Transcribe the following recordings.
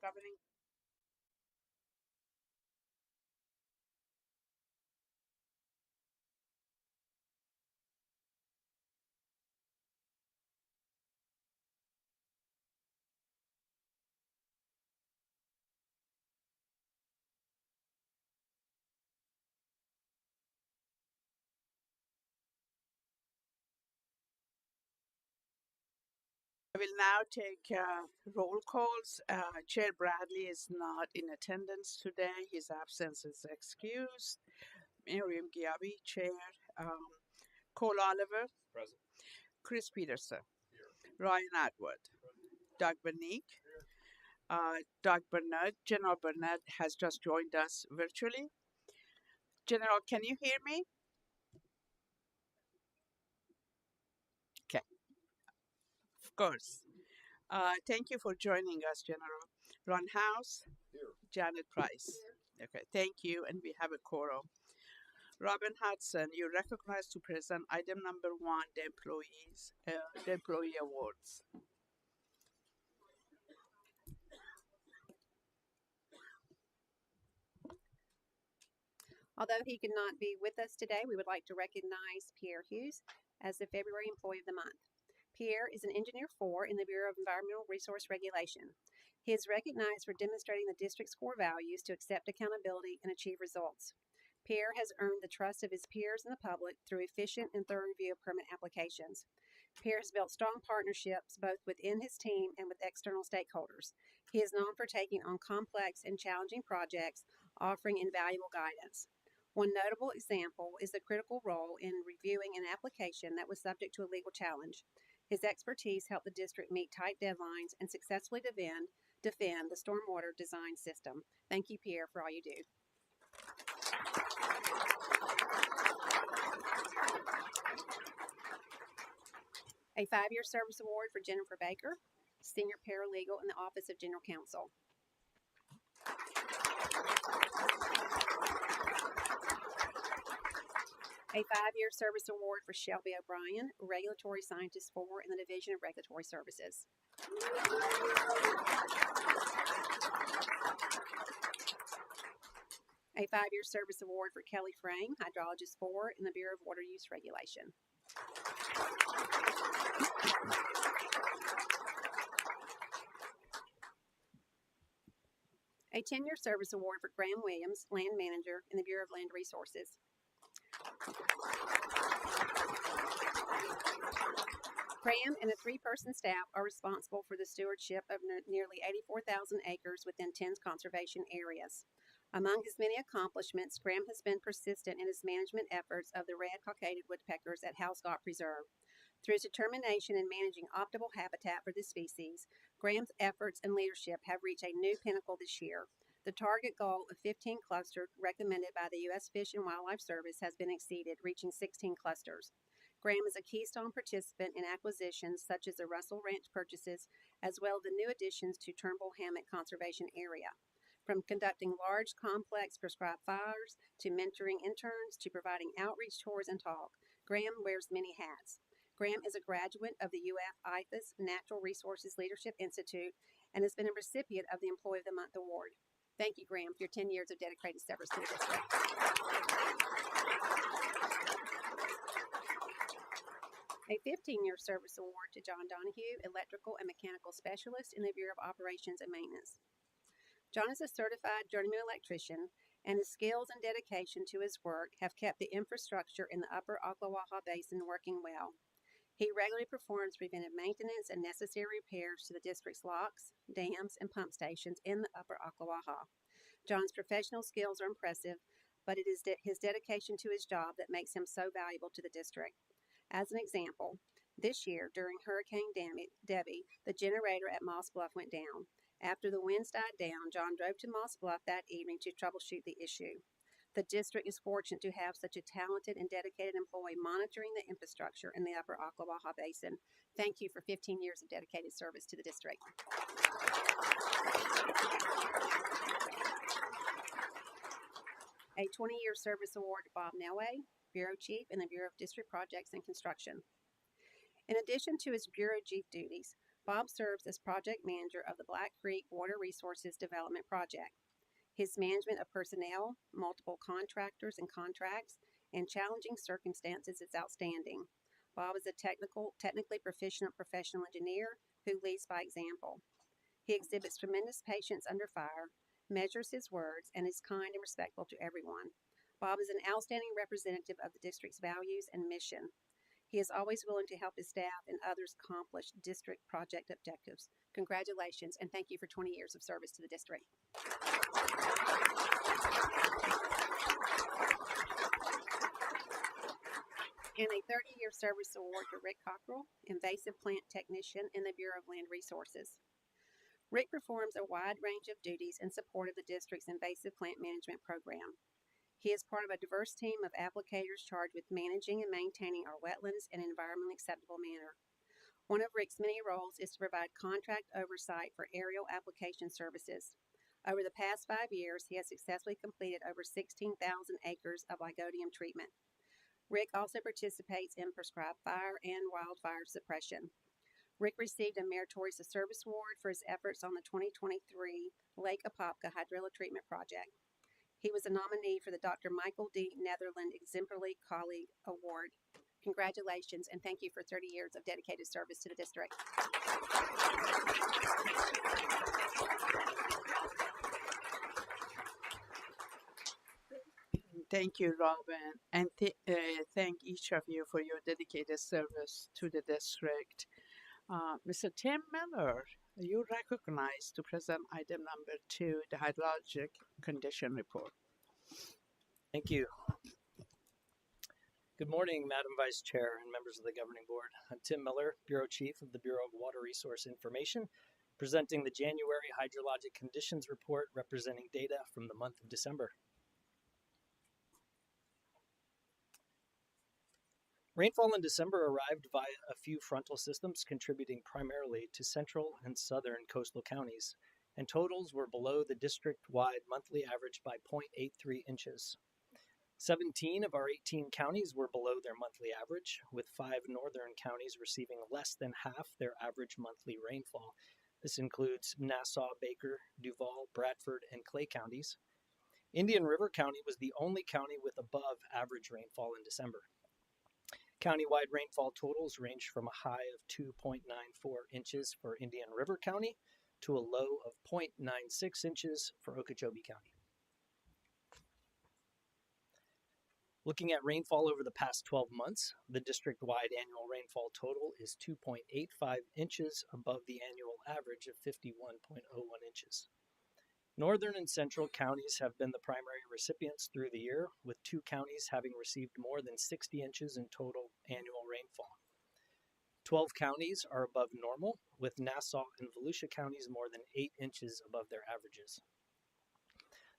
Governing. I will now take roll calls. Chair Bradley is not in attendance today. His absence is excused. Miriam Giabi, Chair. Cole Oliver. Present. Chris Peterson. Here. Ryan Atwood. Doug Bernique. Doug Bernard. General Bernard has just joined us virtually. General, can you hear me? Okay. Of course. Thank you for joining us, General. Ron House. Here. Janet Price. Here. Okay, thank you, and we have a quorum. Robin Hudson, you're recognized to present item number 1, the employee awards. Although he could not be with us today, we would like to recognize Pierre Hughes as the February Employee of the Month. Pierre is an Engineer 4 in the Bureau of Environmental Resource Regulation. He is recognized for demonstrating the district's core values to accept accountability and achieve results. Pierre has earned the trust of his peers and the public through efficient and thorough review of permit applications. Pierre has built strong partnerships both within his team and with external stakeholders. He is known for taking on complex and challenging projects, offering invaluable guidance. One notable example is the critical role in reviewing an application that was subject to a legal challenge. His expertise helped the district meet tight deadlines and successfully defend the stormwater design system. Thank you, Pierre, for all you do. A 5-year service award for Jennifer Baker, Senior Paralegal in the Office of General Counsel. A 5-year service award for Shelby O'Brien, Regulatory Scientist 4 in the Division of Regulatory Services. A 5-year service award for Kelly Frame, Hydrologist 4 in the Bureau of Water Use Regulation. A 10-year service award for Graham Williams, Land Manager in the Bureau of Land Resources. Graham and a 3-person staff are responsible for the stewardship of nearly 84,000 acres within 10 conservation areas. Among his many accomplishments, Graham has been persistent in his management efforts of the red-cockaded woodpeckers at Howscott Preserve. Through his determination in managing optimal habitat for this species, Graham's efforts and leadership have reached a new pinnacle this year. The target goal of 15 clusters recommended by the U.S. Fish and Wildlife Service has been exceeded, reaching 16 clusters. Graham is a keystone participant in acquisitions such as the Russell Ranch purchases, as well as the new additions to Turnbull Hammock Conservation Area. From conducting large, complex prescribed fires, to mentoring interns, to providing outreach tours and talk, Graham wears many hats. Graham is a graduate of the UF IFAS Natural Resources Leadership Institute and has been a recipient of the Employee of the Month Award. Thank you, Graham, for your 10 years of dedicated service to the district. A 15-year service award to John Donahue, Electrical and Mechanical Specialist in the Bureau of Operations and Maintenance. John is a certified journeyman electrician, and his skills and dedication to his work have kept the infrastructure in the upper Ocklawaha Basin working well. He regularly performs preventive maintenance and necessary repairs to the district's locks, dams, and pump stations in the upper Ocklawaha. John's professional skills are impressive, but it is his dedication to his job that makes him so valuable to the district. As an example, this year during Hurricane Debbie, the generator at Moss Bluff went down. After the winds died down, John drove to Moss Bluff that evening to troubleshoot the issue. The district is fortunate to have such a talented and dedicated employee monitoring the infrastructure in the upper Ocklawaha Basin. Thank you for 15 years of dedicated service to the district. A 20-year service award to Bob Nelway, Bureau Chief in the Bureau of District Projects and Construction. In addition to his Bureau Chief duties, Bob serves as project manager of the Black Creek Water Resources Development Project. His management of personnel, multiple contractors and contracts, and challenging circumstances is outstanding. Bob is a technically proficient professional engineer who leads by example. He exhibits tremendous patience under fire, measures his words, and is kind and respectful to everyone. Bob is an outstanding representative of the district's values and mission. He is always willing to help his staff and others accomplish district project objectives. Congratulations, and thank you for 20 years of service to the district. And a 30-year service award to Rick Cockrell, Invasive Plant Technician in the Bureau of Land Resources. Rick performs a wide range of duties in support of the district's invasive plant management program. He is part of a diverse team of applicators charged with managing and maintaining our wetlands in an environmentally acceptable manner. One of Rick's many roles is to provide contract oversight for aerial application services. Over the past 5 years, he has successfully completed over 16,000 acres of lygodium treatment. Rick also participates in prescribed fire and wildfire suppression. Rick received a Meritorious Service Award for his efforts on the 2023 Lake Apopka Hydrotreatment Project. He was a nominee for the Dr. Michael D. Netherland Exemplary Colleague Award. Congratulations, and thank you for 30 years of dedicated service to the district. Thank you, Robin, and thank each of you for your dedicated service to the district. Mr. Tim Miller, you recognized to present item number 2, the hydrologic condition report. Thank you. Good morning, Madam Vice Chair and members of the Governing Board. I'm Tim Miller, Bureau Chief of the Bureau of Water Resource Information, presenting the January Hydrologic Conditions Report representing data from the month of December. Rainfall in December arrived via a few frontal systems contributing primarily to central and southern coastal counties, and totals were below the district-wide monthly average by 0.83 inches. 17 of our 18 counties were below their monthly average, with 5 northern counties receiving less than half their average monthly rainfall. This includes Nassau, Baker, Duval, Bradford, and Clay counties. Indian River County was the only county with above average rainfall in December. Countywide rainfall totals ranged from a high of 2.94 inches for Indian River County to a low of 0.96 inches for Okeechobee County. Looking at rainfall over the past 12 months, the district-wide annual rainfall total is 2.85 inches above the annual average of 51.01 inches. Northern and central counties have been the primary recipients through the year, with 2 counties having received more than 60 inches in total annual rainfall. 12 counties are above normal, with Nassau and Volusia counties more than 8 inches above their averages.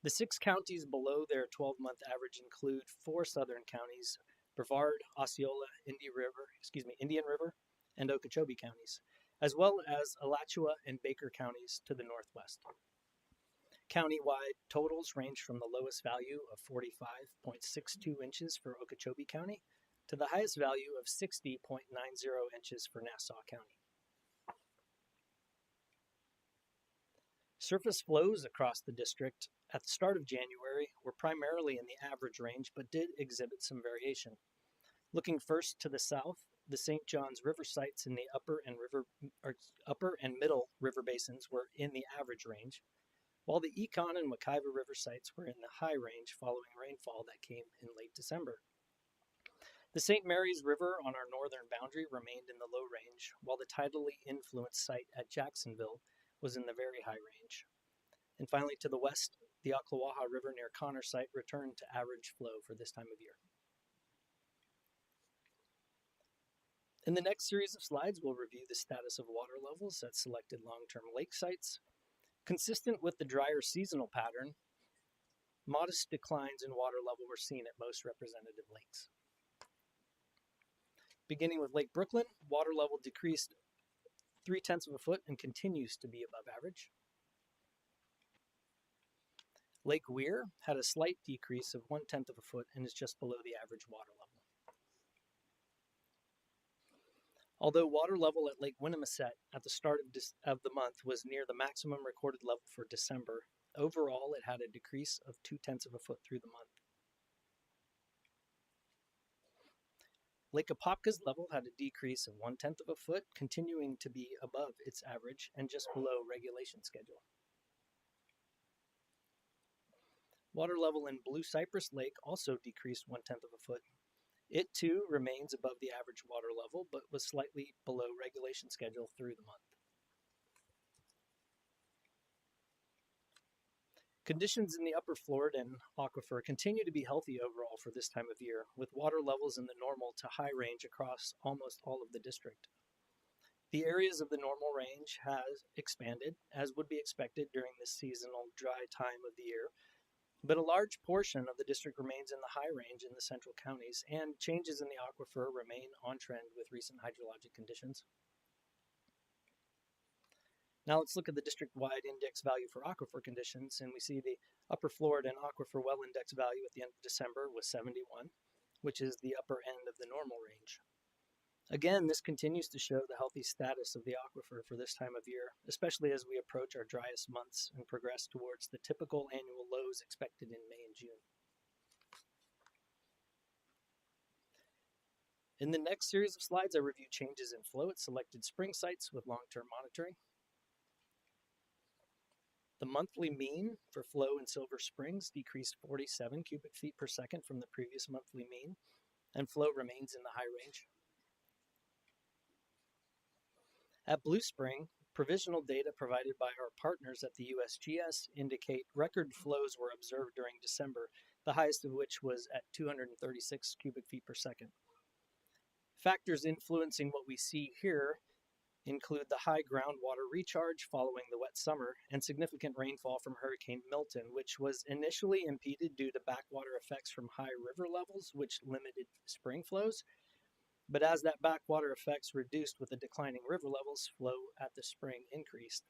The 6 counties below their 12-month average include 4 southern counties, Brevard, Osceola, Indian River, and Okeechobee counties, as well as Alachua and Baker counties to the northwest. Countywide totals range from the lowest value of 45.62 inches for Okeechobee County to the highest value of 60.90 inches for Nassau County. Surface flows across the district at the start of January were primarily in the average range, but did exhibit some variation. Looking first to the south, the St. Johns River sites in the upper and middle river basins were in the average range, while the Econ and Wekiva River sites were in the high range following rainfall that came in late December. The St. Mary's River on our northern boundary remained in the low range, while the tidally influenced site at Jacksonville was in the very high range. And finally, to the west, the Ocklawaha River near Connor site returned to average flow for this time of year. In the next series of slides, we'll review the status of water levels at selected long-term lake sites. Consistent with the drier seasonal pattern, modest declines in water level were seen at most representative lakes. Beginning with Lake Brooklyn, water level decreased 0.3 of a foot and continues to be above average. Lake Weir had a slight decrease of 0.1 of a foot and is just below the average water level. Although water level at Lake Winnimisset at the start of the month was near the maximum recorded level for December, overall it had a decrease of 0.2 of a foot through the month. Lake Apopka's level had a decrease of 0.1 of a foot, continuing to be above its average and just below regulation schedule. Water level in Blue Cypress Lake also decreased 0.1 of a foot. It too remains above the average water level, but was slightly below regulation schedule through the month. Conditions in the upper Floridan aquifer continue to be healthy overall for this time of year, with water levels in the normal to high range across almost all of the district. The areas of the normal range has expanded, as would be expected during this seasonal dry time of the year, but a large portion of the district remains in the high range in the central counties, and changes in the aquifer remain on trend with recent hydrologic conditions. Now let's look at the district-wide index value for aquifer conditions, and we see the upper Floridan aquifer well index value at the end of December was 71, which is the upper end of the normal range. Again, this continues to show the healthy status of the aquifer for this time of year, especially as we approach our driest months and progress towards the typical annual lows expected in May and June. In the next series of slides, I review changes in flow at selected spring sites with long-term monitoring. The monthly mean for flow in Silver Springs decreased 47 cubic feet per second from the previous monthly mean, and flow remains in the high range. At Blue Spring, provisional data provided by our partners at the USGS indicate record flows were observed during December, the highest of which was at 236 cubic feet per second. Factors influencing what we see here include the high groundwater recharge following the wet summer and significant rainfall from Hurricane Milton, which was initially impeded due to backwater effects from high river levels, which limited spring flows. But as that backwater effects reduced with the declining river levels, flow at the spring increased.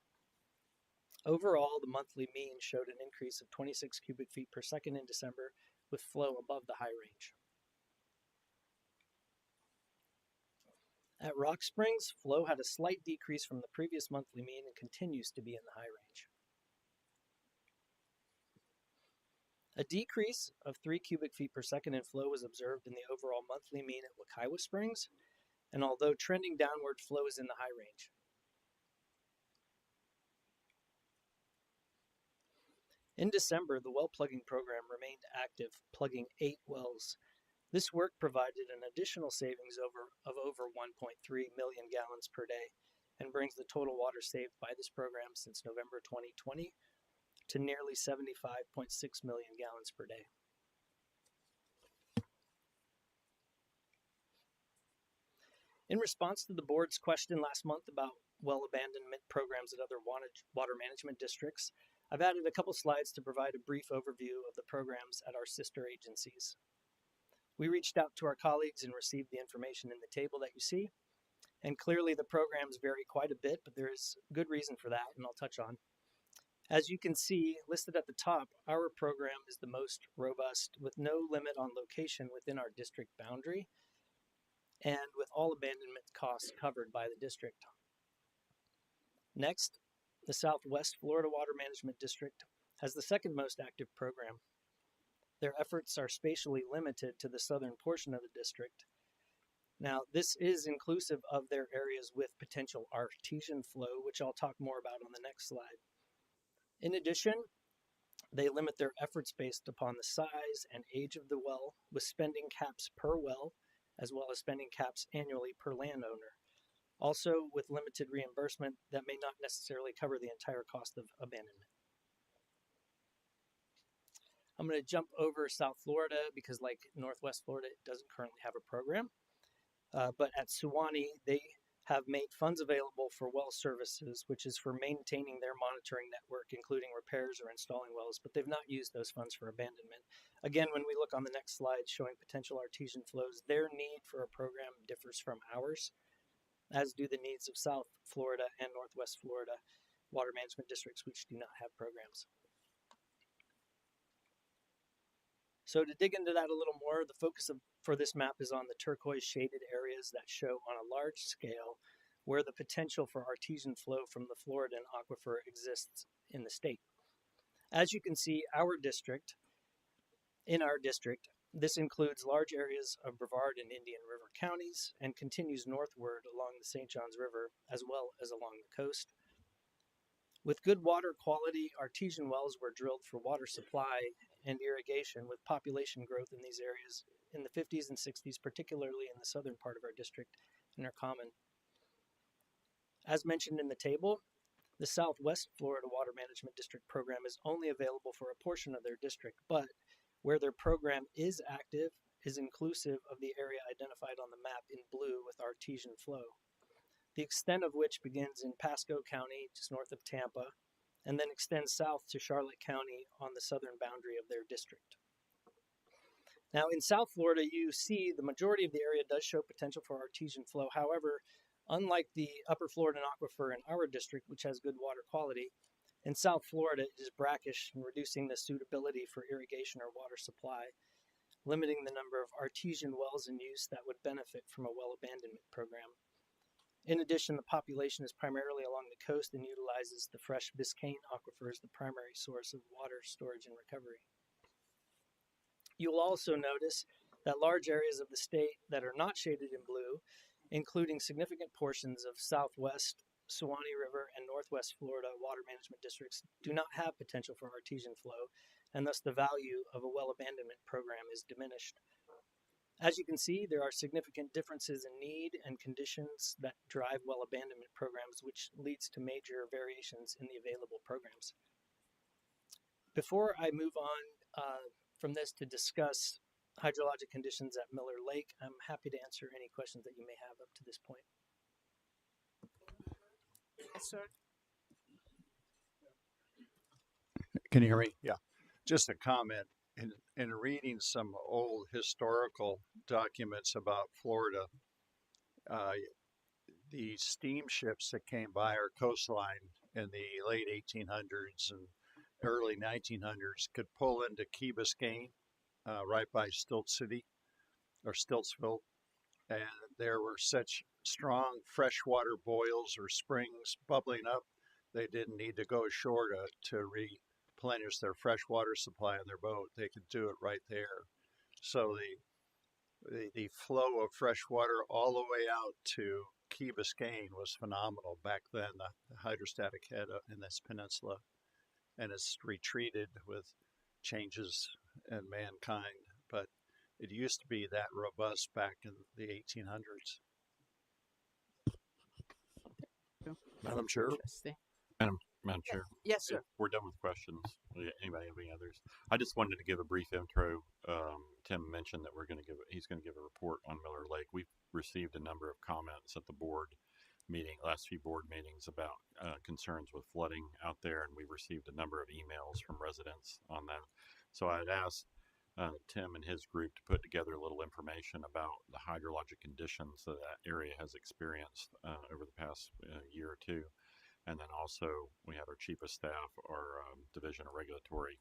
Overall, the monthly mean showed an increase of 26 cubic feet per second in December, with flow above the high range. At Rock Springs, flow had a slight decrease from the previous monthly mean and continues to be in the high range. A decrease of 3 cubic feet per second in flow was observed in the overall monthly mean at Wekiwa Springs, and although trending downward, flow is in the high range. In December, the well plugging program remained active, plugging 8 wells. This work provided an additional savings of over 1.3 million gallons per day and brings the total water saved by this program since November 2020 to nearly 75.6 million gallons per day. In response to the board's question last month about well abandonment programs at other water management districts, I've added a couple slides to provide a brief overview of the programs at our sister agencies. We reached out to our colleagues and received the information in the table that you see. And clearly the programs vary quite a bit, but there is good reason for that, and I'll touch on. As you can see, listed at the top, our program is the most robust, with no limit on location within our district boundary, and with all abandonment costs covered by the district. Next, the Southwest Florida Water Management District has the second most active program. Their efforts are spatially limited to the southern portion of the district. Now, this is inclusive of their areas with potential artesian flow, which I'll talk more about on the next slide. In addition, they limit their efforts based upon the size and age of the well, with spending caps per well, as well as spending caps annually per landowner. Also, with limited reimbursement that may not necessarily cover the entire cost of abandonment. I'm going to jump over South Florida because, like Northwest Florida, it doesn't currently have a program. But at Suwannee, they have made funds available for well services, which is for maintaining their monitoring network, including repairs or installing wells, but they've not used those funds for abandonment. Again, when we look on the next slide showing potential artesian flows, their need for a program differs from ours, as do the needs of South Florida and Northwest Florida water management districts, which do not have programs. So to dig into that a little more, the focus for this map is on the turquoise shaded areas that show on a large scale where the potential for artesian flow from the Floridan aquifer exists in the state. As you can see, in our district, this includes large areas of Brevard and Indian River counties and continues northward along the St. Johns River as well as along the coast. With good water quality, artesian wells were drilled for water supply and irrigation, with population growth in these areas in the 50s and 60s, particularly in the southern part of our district, and are common. As mentioned in the table, the Southwest Florida Water Management District program is only available for a portion of their district, but where their program is active is inclusive of the area identified on the map in blue with artesian flow, the extent of which begins in Pasco County, just north of Tampa, and then extends south to Charlotte County on the southern boundary of their district. Now, in South Florida, you see the majority of the area does show potential for artesian flow. However, unlike the upper Floridan aquifer in our district, which has good water quality, in South Florida it is brackish and reducing the suitability for irrigation or water supply, limiting the number of artesian wells in use that would benefit from a well abandonment program. In addition, the population is primarily along the coast and utilizes the fresh Biscayne aquifer as the primary source of water storage and recovery. You will also notice that large areas of the state that are not shaded in blue, including significant portions of Southwest Suwannee River and Northwest Florida water management districts, do not have potential for artesian flow, and thus the value of a well abandonment program is diminished. As you can see, there are significant differences in need and conditions that drive well abandonment programs, which leads to major variations in the available programs. Before I move on from this to discuss hydrologic conditions at Miller Lake, I'm happy to answer any questions that you may have up to this point. Yes, sir. Can you hear me? Yeah. Just a comment. In reading some old historical documents about Florida, the steamships that came by our coastline in the late 1800s and early 1900s could pull into Key Biscayne, right by Stilt City or Stiltsville, and there were such strong freshwater boils or springs bubbling up, they didn't need to go ashore to replenish their freshwater supply on their boat. They could do it right there. So the flow of fresh water all the way out to Key Biscayne was phenomenal back then, the hydrostatic head in this peninsula, and it's retreated with changes in mankind, but it used to be that robust back in the 1800s. Madam Chair. Interesting. Madam Chair. Yes, sir. We're done with questions. Anybody have any others? I just wanted to give a brief intro. Tim mentioned that he's going to give a report on Miller Lake. We've received a number of comments at the last few board meetings about concerns with flooding out there, and we've received a number of emails from residents on that. So I'd asked Tim and his group to put together a little information about the hydrologic conditions that area has experienced over the past year or two. And then also we have our chief of staff, our Division of Regulatory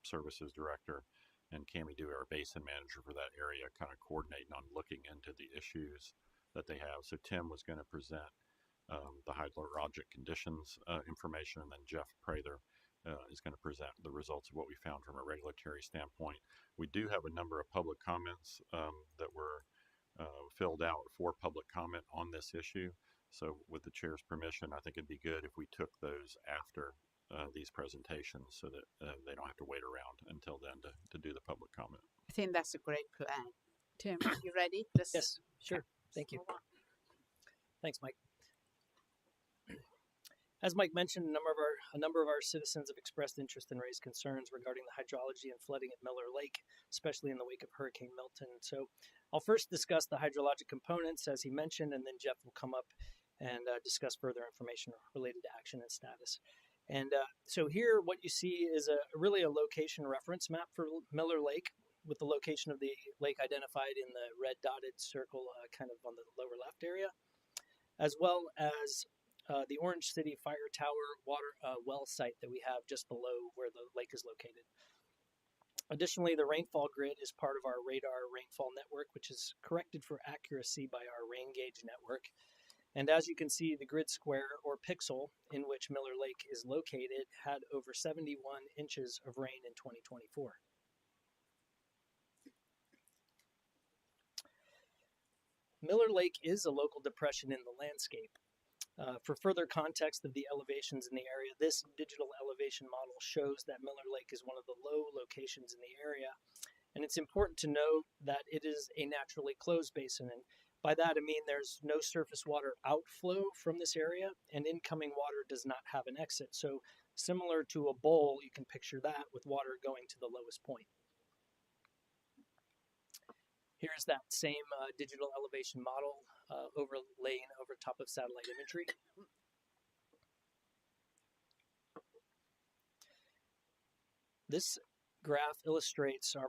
Services Director, and Cammie Dewey, our basin manager for that area, kind of coordinating on looking into the issues that they have. So Tim was going to present the hydrologic conditions information, and then Jeff Prather is going to present the results of what we found from a regulatory standpoint. We do have a number of public comments that were filled out for public comment on this issue. So with the chair's permission, I think it'd be good if we took those after these presentations so that they don't have to wait around until then to do the public comment. I think that's a great plan. Tim, you ready? Yes, sure. Thank you. Thanks, Mike. As Mike mentioned, a number of our citizens have expressed interest and raised concerns regarding the hydrology and flooding at Miller Lake, especially in the wake of Hurricane Milton. So I'll first discuss the hydrologic components, as he mentioned, and then Jeff will come up and discuss further information related to action and status. And so here, what you see is really a location reference map for Miller Lake, with the location of the lake identified in the red dotted circle kind of on the lower left area, as well as the Orange City Fire Tower water well site that we have just below where the lake is located. Additionally, the rainfall grid is part of our radar rainfall network, which is corrected for accuracy by our rain gauge network. And as you can see, the grid square or pixel in which Miller Lake is located had over 71 inches of rain in 2024. Miller Lake is a local depression in the landscape. For further context of the elevations in the area, this digital elevation model shows that Miller Lake is one of the low locations in the area. And it's important to note that it is a naturally closed basin. And by that, I mean there's no surface water outflow from this area, and incoming water does not have an exit. So similar to a bowl, you can picture that with water going to the lowest point. Here's that same digital elevation model overlaying over top of satellite imagery. This graph illustrates our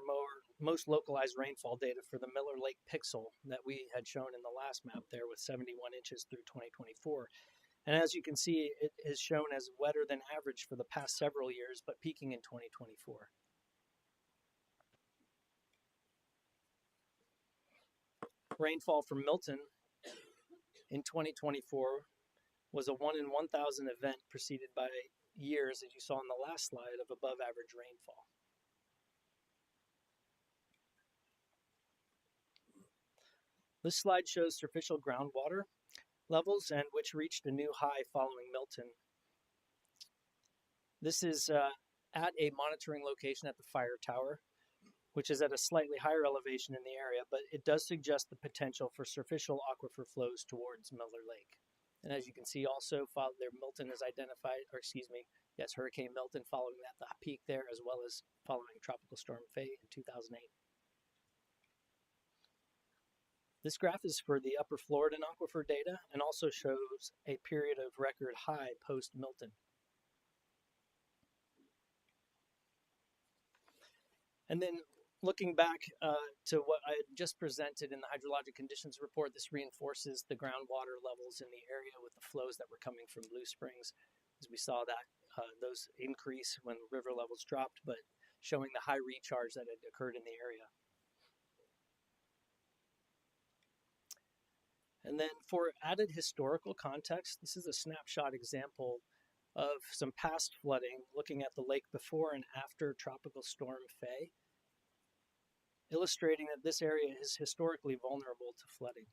most localized rainfall data for the Miller Lake pixel that we had shown in the last map there with 71 inches through 2024. And as you can see, it is shown as wetter than average for the past several years, but peaking in 2024. Rainfall from Milton in 2024 was a 1 in 1,000 event preceded by years, as you saw on the last slide, of above average rainfall. This slide shows superficial groundwater levels and which reached a new high following Milton. This is at a monitoring location at the fire tower, which is at a slightly higher elevation in the area, but it does suggest the potential for superficial aquifer flows towards Miller Lake. And as you can see also, Milton is identified, Hurricane Milton following that, the peak there, as well as following Tropical Storm Faye in 2008. This graph is for the Upper Floridan aquifer data and also shows a period of record high post-Milton. And then looking back to what I had just presented in the hydrologic conditions report, this reinforces the groundwater levels in the area with the flows that were coming from Blue Springs. As we saw that those increase when river levels dropped, but showing the high recharge that had occurred in the area. And then for added historical context, this is a snapshot example of some past flooding, looking at the lake before and after Tropical Storm Faye, illustrating that this area is historically vulnerable to flooding.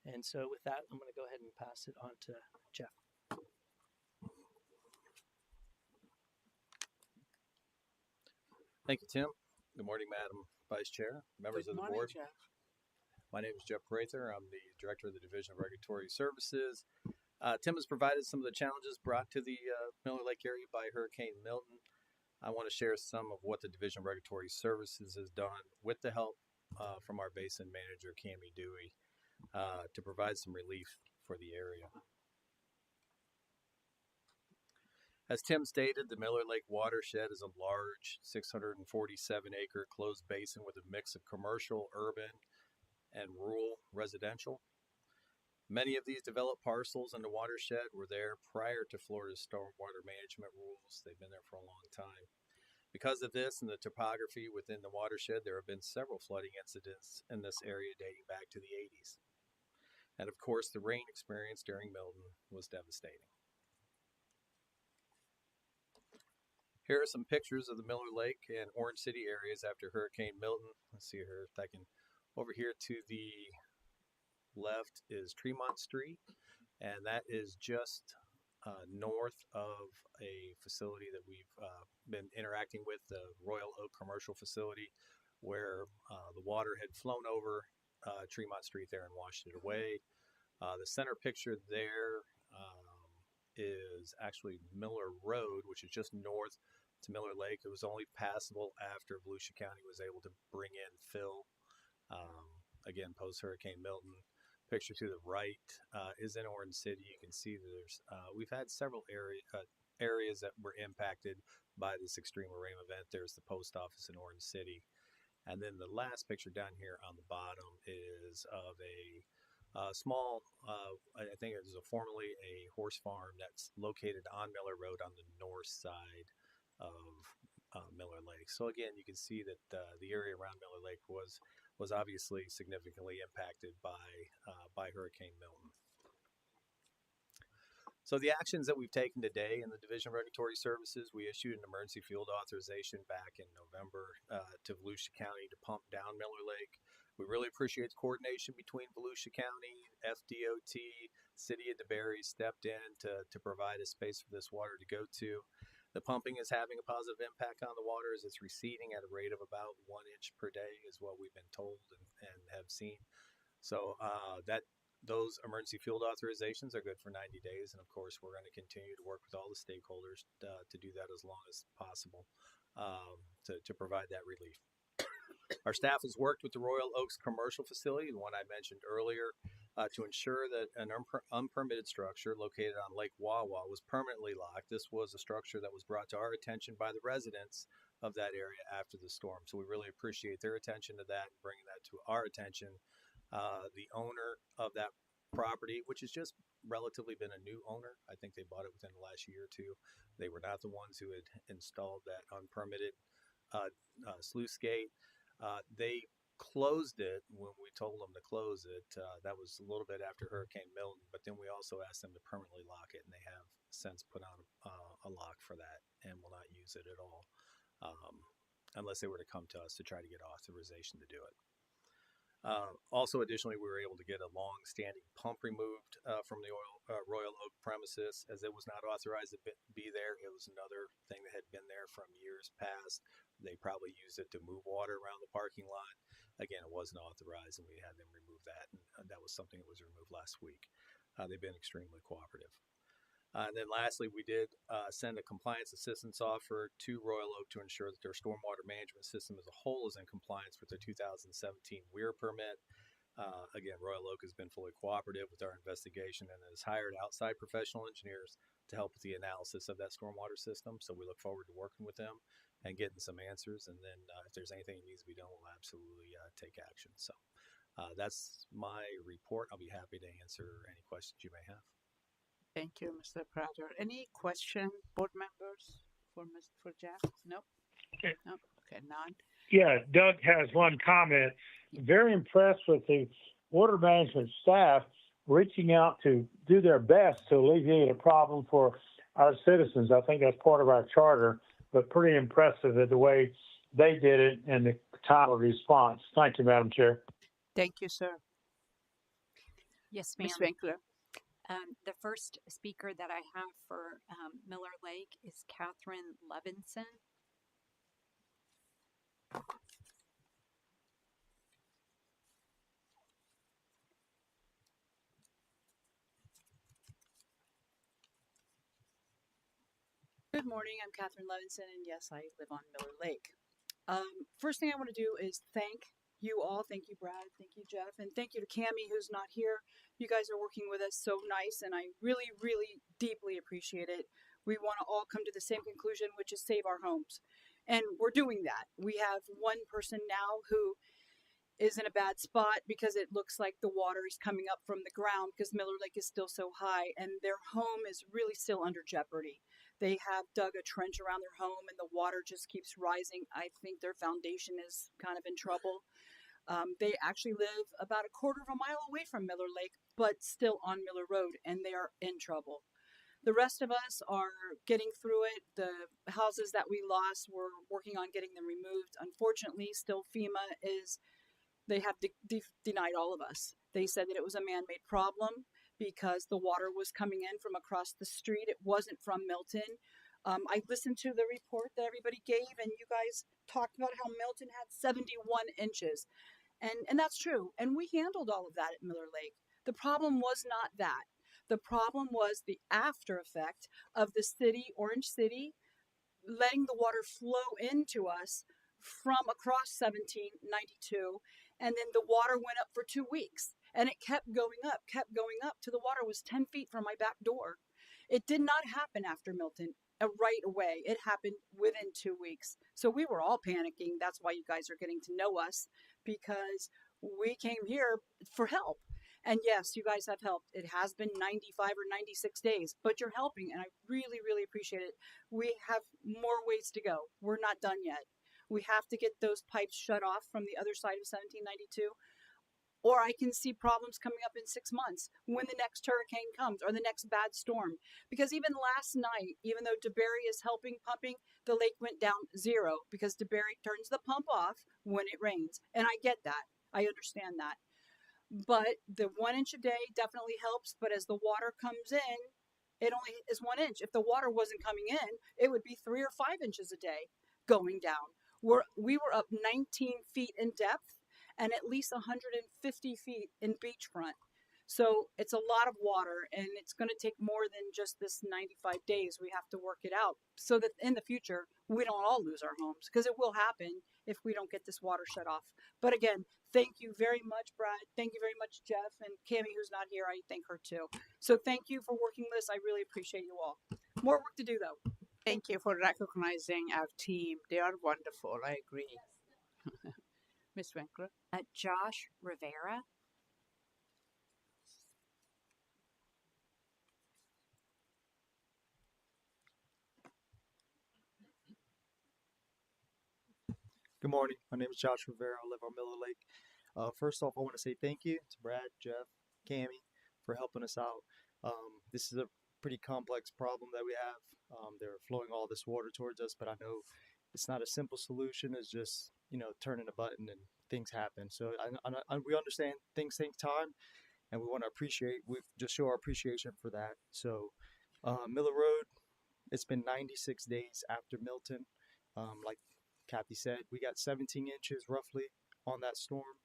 And so with that, I'm going to go ahead and pass it on to Jeff. Thank you, Tim. Good morning, Madam Vice Chair, members of the board. Jeff. My name is Jeff Prather. I'm the Director of the Division of Regulatory Services. Tim has provided some of the challenges brought to the Miller Lake area by Hurricane Milton. I want to share some of what the Division of Regulatory Services has done with the help from our basin manager, Cammie Dewey, to provide some relief for the area. As Tim stated, the Miller Lake watershed is a large 647-acre closed basin with a mix of commercial, urban, and rural residential. Many of these developed parcels in the watershed were there prior to Florida's stormwater management rules. They've been there for a long time. Because of this and the topography within the watershed, there have been several flooding incidents in this area dating back to the 80s. And of course, the rain experienced during Milton was devastating. Here are some pictures of the Miller Lake and Orange City areas after Hurricane Milton. Let's see here if I can. Over here to the left is Tremont Street, and that is just north of a facility that we've been interacting with, the Royal Oak Commercial Facility, where the water had flown over Tremont Street there and washed it away. The center picture there is actually Miller Road, which is just north to Miller Lake. It was only passable after Volusia County was able to bring in fill. Again, post-Hurricane Milton. Picture to the right is in Orange City. You can see there's we've had several areas that were impacted by this extreme rain event. There's the post office in Orange City. And then the last picture down here on the bottom is of a small, I think it was formerly a horse farm that's located on Miller Road on the north side of Miller Lake. So again, you can see that the area around Miller Lake was obviously significantly impacted by Hurricane Milton. So the actions that we've taken today in the Division of Regulatory Services, we issued an emergency field authorization back in November to Volusia County to pump down Miller Lake. We really appreciate the coordination between Volusia County, FDOT, City of DeBary stepped in to provide a space for this water to go to. The pumping is having a positive impact on the water as it's receding at a rate of about 1 inch per day is what we've been told and have seen. So those emergency field authorizations are good for 90 days. And of course, we're going to continue to work with all the stakeholders to do that as long as possible to provide that relief. Our staff has worked with the Royal Oaks Commercial Facility, the one I mentioned earlier, to ensure that an unpermitted structure located on Lake Wawa was permanently locked. This was a structure that was brought to our attention by the residents of that area after the storm. So we really appreciate their attention to that and bringing that to our attention. The owner of that property, which has just relatively been a new owner, I think they bought it within the last year or two. They were not the ones who had installed that unpermitted sluice gate. They closed it when we told them to close it. That was a little bit after Hurricane Milton, but then we also asked them to permanently lock it, and they have since put on a lock for that and will not use it at all unless they were to come to us to try to get authorization to do it. Also, additionally, we were able to get a long-standing pump removed from the Royal Oak premises, as it was not authorized to be there. It was another thing that had been there from years past. They probably used it to move water around the parking lot. Again, it wasn't authorized, and we had them remove that. And that was something that was removed last week. They've been extremely cooperative. And then lastly, we did send a compliance assistance offer to Royal Oak to ensure that their stormwater management system as a whole is in compliance with their 2017 WEIR permit. Again, Royal Oak has been fully cooperative with our investigation and has hired outside professional engineers to help with the analysis of that stormwater system. So we look forward to working with them and getting some answers. And then if there's anything that needs to be done, we'll absolutely take action. So that's my report. I'll be happy to answer any questions you may have. Thank you, Mr. Prater. Any question, board members, for Jeff? Nope. Okay. Nope. Okay, none. Yeah, Doug has one comment. Very impressed with the water management staff reaching out to do their best to alleviate a problem for our citizens. I think that's part of our charter, but pretty impressive at the way they did it and the time of response. Thank you, Madam Chair. Thank you, sir. Yes, ma'am. Ms. Winkler. The first speaker that I have for Miller Lake is Catherine Levinson. Good morning, I'm Catherine Levinson, and yes, I live on Miller Lake. First thing I want to do is thank you all. Thank you, Brad. Thank you, Jeff. And thank you to Cammie, who's not here. You guys are working with us so nice, and I really, really deeply appreciate it. We want to all come to the same conclusion, which is save our homes. And we're doing that. We have one person now who is in a bad spot because it looks like the water is coming up from the ground because Miller Lake is still so high, and their home is really still under jeopardy. They have dug a trench around their home and the water just keeps rising. I think their foundation is kind of in trouble. They actually live about a quarter of a mile away from Miller Lake, but still on Miller Road, and they are in trouble. The rest of us are getting through it. The houses that we lost, we're working on getting them removed. Unfortunately, still FEMA they have denied all of us. They said that it was a man-made problem because the water was coming in from across the street. It wasn't from Milton. I listened to the report that everybody gave, and you guys talked about how Milton had 71 inches. And that's true. And we handled all of that at Miller Lake. The problem was not that. The problem was the after effect of the city, Orange City, letting the water flow into us from across 1792. And then the water went up for 2 weeks. And it kept going up till the water was 10 feet from my back door. It did not happen after Milton right away. It happened within 2 weeks. So we were all panicking. That's why you guys are getting to know us, because we came here for help. And yes, you guys have helped. It has been 95 or 96 days, but you're helping, and I really, really appreciate it. We have more ways to go. We're not done yet. We have to get those pipes shut off from the other side of 1792, or I can see problems coming up in 6 months when the next hurricane comes or the next bad storm. Because even last night, even though DeBerry is helping pumping, the lake went down 0 because DeBerry turns the pump off when it rains. And I get that. I understand that. But the 1 inch a day definitely helps. But as the water comes in, it only is 1 inch. If the water wasn't coming in, it would be 3 or 5 inches a day going down. We were up 19 feet in depth and at least 150 feet in beachfront. So it's a lot of water, and it's going to take more than just this 95 days. We have to work it out so that in the future, we don't all lose our homes, because it will happen if we don't get this water shut off. But again, thank you very much, Brad. Thank you very much, Jeff, and Cammie, who's not here. I thank her too. So thank you for working this. I really appreciate you all. More work to do, though. Thank you for recognizing our team. They are wonderful. I agree. Ms. Winkler. Josh Rivera. Good morning. My name is Josh Rivera. I live on Miller Lake. First off, I want to say thank you to Brad, Jeff, Cammie for helping us out. This is a pretty complex problem that we have. They're flowing all this water towards us, but I know it's not a simple solution. It's just, turning a button and things happen. So we understand things take time, and we want to we just show our appreciation for that. So Miller Road, it's been 96 days after Milton. Like Kathy said, we got 17 inches roughly on that storm.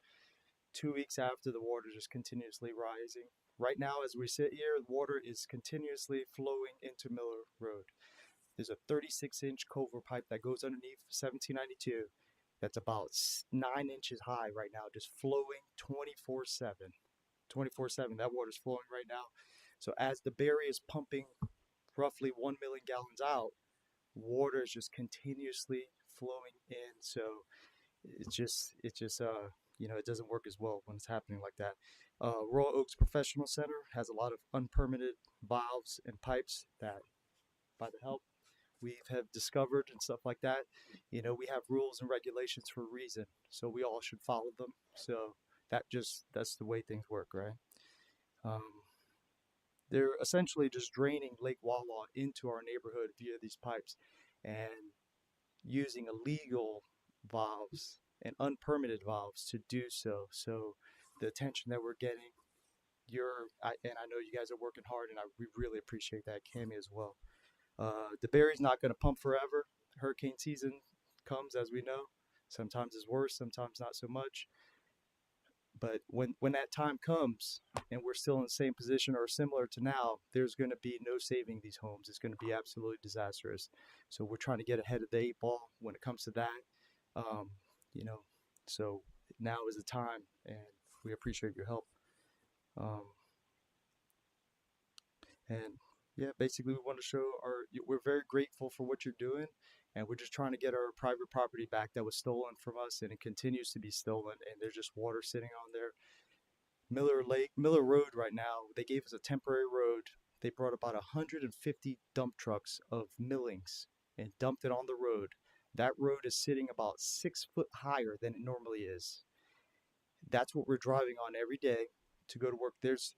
2 weeks after, the water just continuously rising. Right now, as we sit here, the water is continuously flowing into Miller Road. There's a 36-inch culvert pipe that goes underneath 1792 that's about 9 inches high right now, just flowing 24/7. 24/7, that water's flowing right now. So as the Berry is pumping roughly 1 million gallons out, water is just continuously flowing in. So it doesn't work as well when it's happening like that. Royal Oaks Professional Center has a lot of unpermitted valves and pipes that, by the help we have discovered and stuff like that, we have rules and regulations for a reason, so we all should follow them. So that's the way things work, right? They're essentially just draining Lake Wawa into our neighborhood via these pipes and using illegal valves and unpermitted valves to do so. So the attention that we're getting, and I know you guys are working hard, and we really appreciate that, Cami, as well. The Berry's not going to pump forever. Hurricane season comes, as we know. Sometimes it's worse, sometimes not so much. But when that time comes and we're still in the same position or similar to now, there's going to be no saving these homes. It's going to be absolutely disastrous. So we're trying to get ahead of the 8 ball when it comes to that. So now is the time, and we appreciate your help. And yeah, basically we want to show we're very grateful for what you're doing, and we're just trying to get our private property back that was stolen from us, and it continues to be stolen, and there's just water sitting on there. Miller Road right now, they gave us a temporary road. They brought about 150 dump trucks of millings and dumped it on the road. That road is sitting about 6 foot higher than it normally is. That's what we're driving on every day to go to work. There's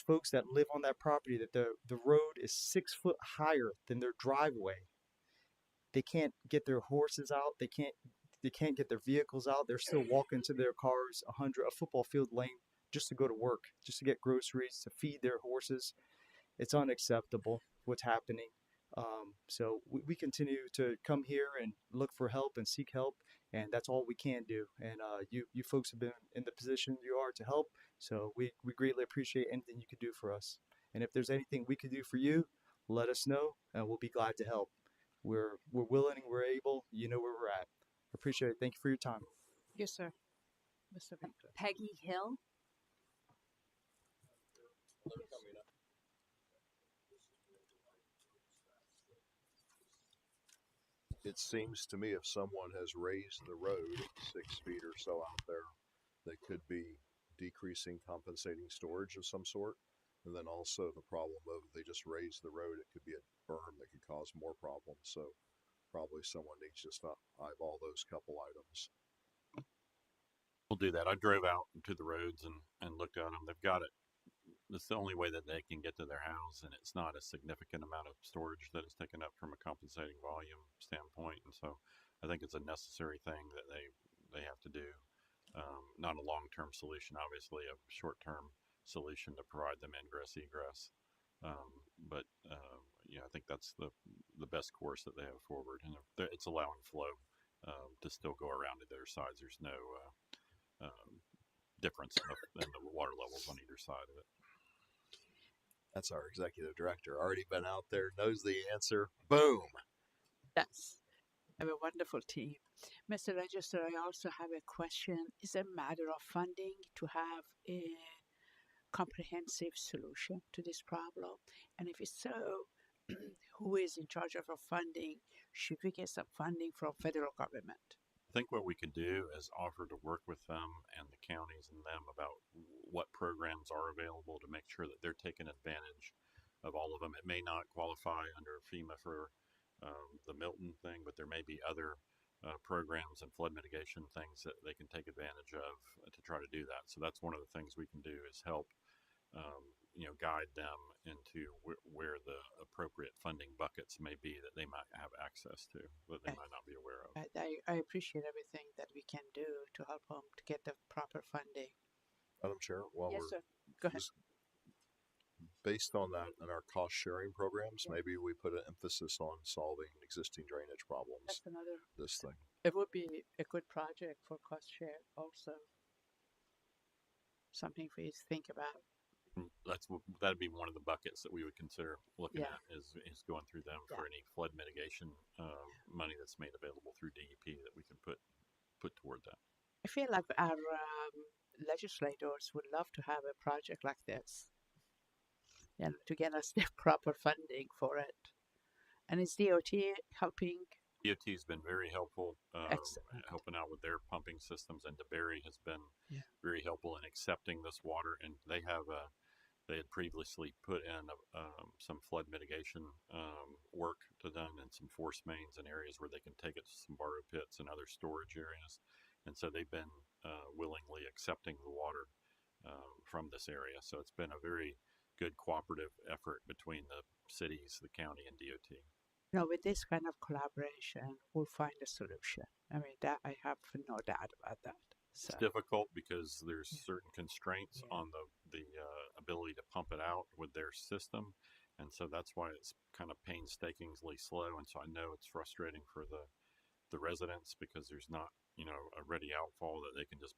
folks that live on that property that the road is 6 foot higher than their driveway. They can't get their horses out. They can't get their vehicles out. They're still walking to their cars a football field length just to go to work, just to get groceries, to feed their horses. It's unacceptable what's happening. So we continue to come here and look for help and seek help, and that's all we can do. And you folks have been in the position you are to help, so we greatly appreciate anything you could do for us. And if there's anything we could do for you, let us know, and we'll be glad to help. We're willing and we're able. You know where we're at. Appreciate it. Thank you for your time. Yes, sir. Mr. Victor. Peggy Hill. It seems to me if someone has raised the road 6 feet or so out there, they could be decreasing compensating storage of some sort. And then also the problem of they just raised the road, it could be a berm that could cause more problems. So probably someone needs to stop eyeball those couple items. We'll do that. I drove out to the roads and looked at them. They've got it. It's the only way that they can get to their house, and it's not a significant amount of storage that is taken up from a compensating volume standpoint. And so I think it's a necessary thing that they have to do. Not a long-term solution, obviously, a short-term solution to provide them ingress, egress. But I think that's the best course that they have forward, and it's allowing flow to still go around to their sides. There's no difference in the water levels on either side of it. That's our executive director. Already been out there, knows the answer. Boom. Yes. I have a wonderful team. Mr. Register, I also have a question. Is it a matter of funding to have a comprehensive solution to this problem? And if it's so, who is in charge of our funding? Should we get some funding from federal government? I think what we could do is offer to work with them and the counties and them about what programs are available to make sure that they're taking advantage of all of them. It may not qualify under FEMA for the Milton thing, but there may be other programs and flood mitigation things that they can take advantage of to try to do that. So that's one of the things we can do is help guide them into where the appropriate funding buckets may be that they might have access to, but they might not be aware of. I appreciate everything that we can do to help them to get the proper funding. Madam Chair, while Yes, we're sir. Go ahead. just based on that in our cost sharing programs, Yeah. maybe we put an emphasis on solving existing drainage problems. That's another. This thing. It would be a good project for cost share also. Something for you to think about. That'd be one of the buckets that we would consider looking Yeah. at is going through them for any flood mitigation money that's made available through DEP that we can put toward that. I feel like our legislators would love to have a project like this, to get us the proper funding for it. And is DOT helping? DOT's been very helpful, Excellent. helping out with their pumping systems, and DeBerry has been Yeah. very helpful in accepting this water. And they had previously put in some flood mitigation work to done and some force mains and areas where they can take it to some borrow pits and other storage areas. And so they've been willingly accepting the water from this area. So it's been a very good cooperative effort between the cities, the county, and DOT. With this kind of collaboration, we'll find a solution. I mean, that I have no doubt about that. So. It's difficult because there's certain constraints Yeah. on the ability to pump it out with their system, and so that's why it's kind of painstakingly slow. And so I know it's frustrating for the residents because there's not a ready outfall that they can just.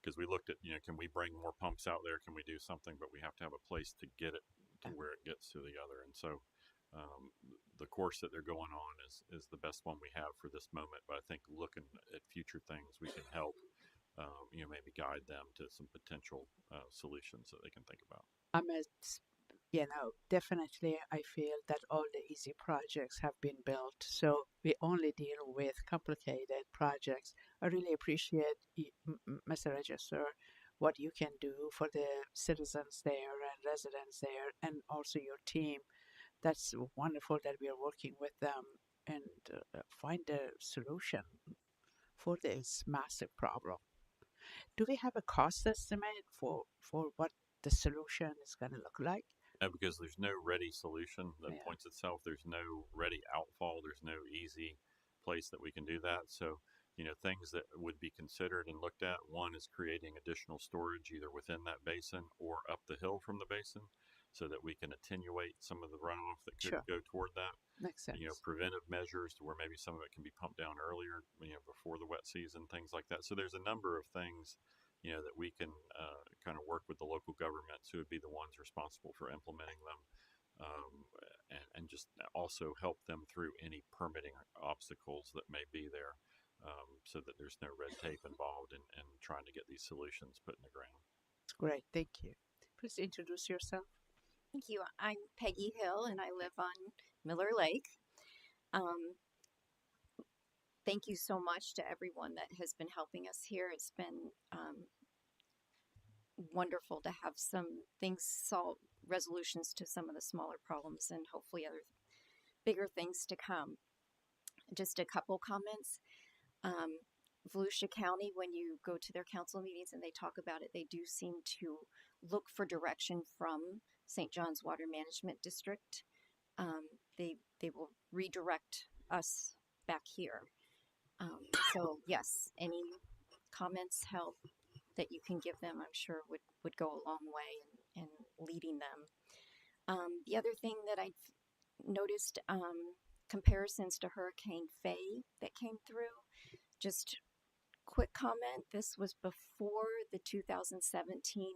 Because we looked at can we bring more pumps out there? Can we do something? But we have to have a place to get it to where it gets to the other, and so. The course that they're going on is the best one we have for this moment. But I think looking at future things, we can help, maybe guide them to some potential solutions that they can think about. Definitely I feel that all the easy projects have been built. So we only deal with complicated projects. I really appreciate, Mr. Register, what you can do for the citizens there and residents there, and also your team. That's wonderful that we are working with them and find a solution for this massive problem. Do we have a cost estimate for what the solution is going to look like? Because there's no ready solution that Yeah. points itself. There's no ready outfall. There's no easy place that we can do that. So, things that would be considered and looked at, one is creating additional storage either within that basin or up the hill from the basin so that we can attenuate some of the runoff that could Sure. go toward that. Makes sense. Preventive measures to where maybe some of it can be pumped down earlier, before the wet season, things like that. So there's a number of things, that we can kind of work with the local governments who would be the ones responsible for implementing them, and just also help them through any permitting obstacles that may be there, so that there's no red tape involved in trying to get these solutions put in the ground. That's great. Thank you. Please introduce yourself. Thank you. I'm Peggy Hill, and I live on Miller Lake. Thank you so much to everyone that has been helping us here. It's been wonderful to have some things solve, resolutions to some of the smaller problems, and hopefully other bigger things to come. Just a couple comments. Volusia County, when you go to their council meetings and they talk about it, they do seem to look for direction from St. John's Water Management District. They will redirect us back here. So yes, any comments, help that you can give them, I'm sure would go a long way in leading them. The other thing that I've noticed, comparisons to Hurricane Faye that came through. Just quick comment, this was before the 2017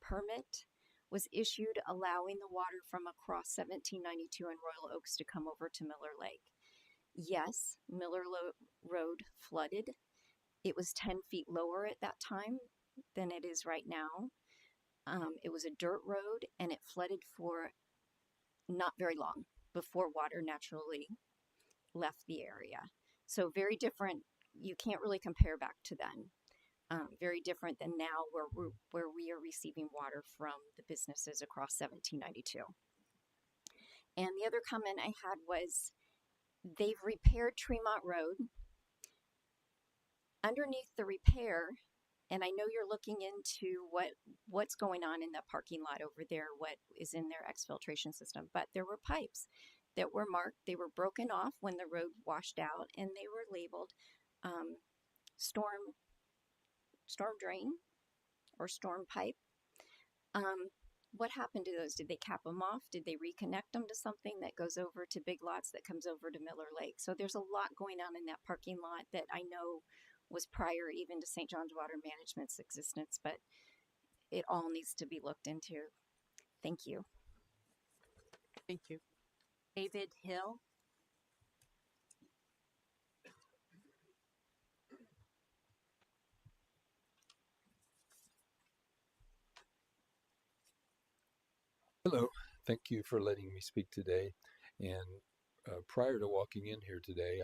permit was issued allowing the water from across 1792 and Royal Oaks to come over to Miller Lake. Yes, Miller Road flooded. It was 10 feet lower at that time than it is right now. It was a dirt road and it flooded for not very long before water naturally left the area. So very different. You can't really compare back to then. Very different than now where we are receiving water from the businesses across 1792. And the other comment I had was they've repaired Tremont Road. Underneath the repair And I know you're looking into what's going on in that parking lot over there, what is in their exfiltration system. But there were pipes that were marked. They were broken off when the road washed out, and they were labeled storm drain or storm pipe. What happened to those? Did they cap them off? Did they reconnect them to something that goes over to Big Lots that comes over to Miller Lake? So there's a lot going on in that parking lot that I know was prior even to St. John's Water Management's existence, but it all needs to be looked into. Thank you. Thank you. David Hill. Hello, thank you for letting me speak today. And prior to walking in here today,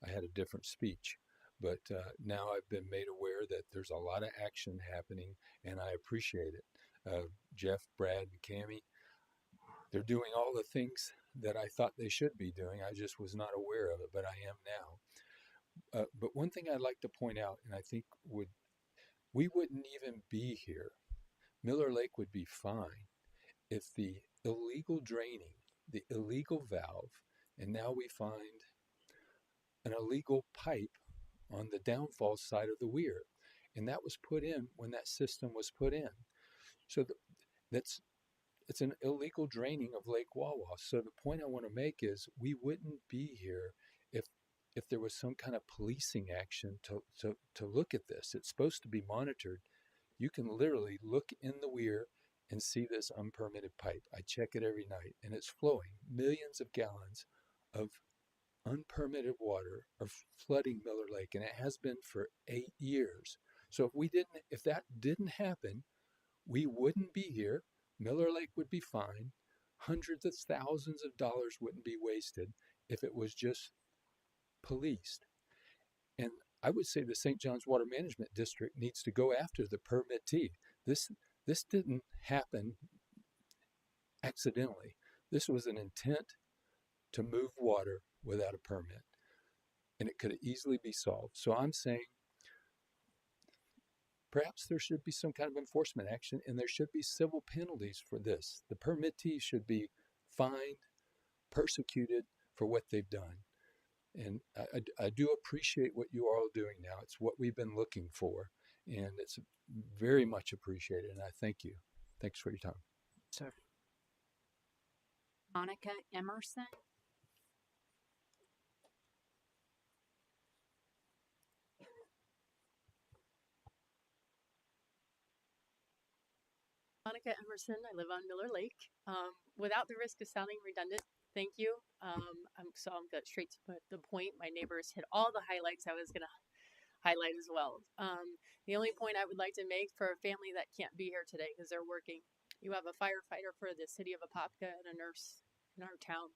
I had a different speech, but now I've been made aware that there's a lot of action happening, and I appreciate it. Jeff, Brad, and Cammie, they're doing all the things that I thought they should be doing. I just was not aware of it, but I am now. But one thing I'd like to point out, and I think we wouldn't even be here. Miller Lake would be fine if the illegal draining, the illegal valve, and now we find an illegal pipe on the downfall side of the weir, and that was put in when that system was put in. So it's an illegal draining of Lake Wawa. So the point I want to make is we wouldn't be here if there was some kind of policing action to look at this. It's supposed to be monitored. You can literally look in the weir and see this unpermitted pipe. I check it every night, and it's flowing. Millions of gallons of unpermitted water are flooding Miller Lake, and it has been for 8 years. So if that didn't happen, we wouldn't be here. Miller Lake would be fine. Hundreds of thousands of dollars wouldn't be wasted if it was just policed. And I would say the St. John's Water Management District needs to go after the permittee. This didn't happen accidentally. This was an intent to move water without a permit, and it could easily be solved. So I'm saying perhaps there should be some kind of enforcement action, and there should be civil penalties for this. The permittee should be fined, persecuted for what they've done. And I do appreciate what you are all doing now. It's what we've been looking for, and it's very much appreciated, and I thank you. Thanks for your time. Sir. Monica Emerson. Monica Emerson. I live on Miller Lake. Without the risk of sounding redundant, thank you. I'm going straight to the point. My neighbors hit all the highlights I was going to highlight as well. The only point I would like to make for a family that can't be here today because they're working, you have a firefighter for the city of Apopka and a nurse in our town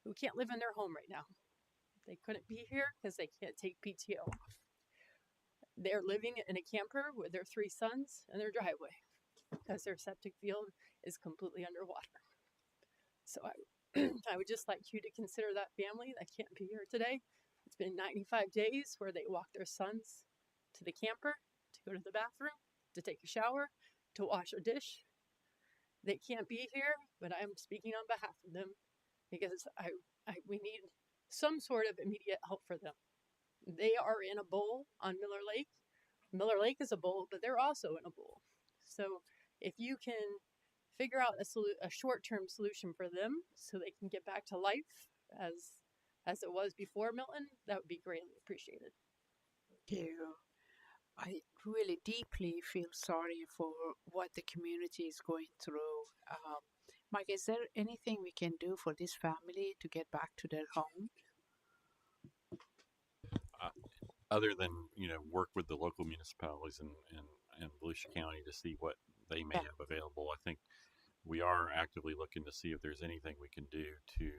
who can't live in their home right now. They couldn't be here because they can't take PTO off. They're living in a camper with their 3 sons and their driveway because their septic field is completely underwater. So I would just like you to consider that family that can't be here today. It's been 95 days where they walk their sons to the camper, to go to the bathroom, to take a shower, to wash a dish. They can't be here, but I'm speaking on behalf of them because we need some sort of immediate help for them. They are in a bowl on Miller Lake. Miller Lake is a bowl, but they're also in a bowl. So if you can figure out a short-term solution for them so they can get back to life as it was before Milton, that would be greatly appreciated. Thank you. I really deeply feel sorry for what the community is going through. Mike, is there anything we can do for this family to get back to their home? Other than work with the local municipalities and Volusia County to see what they may have available, I think we are actively looking to see if there's anything we can do to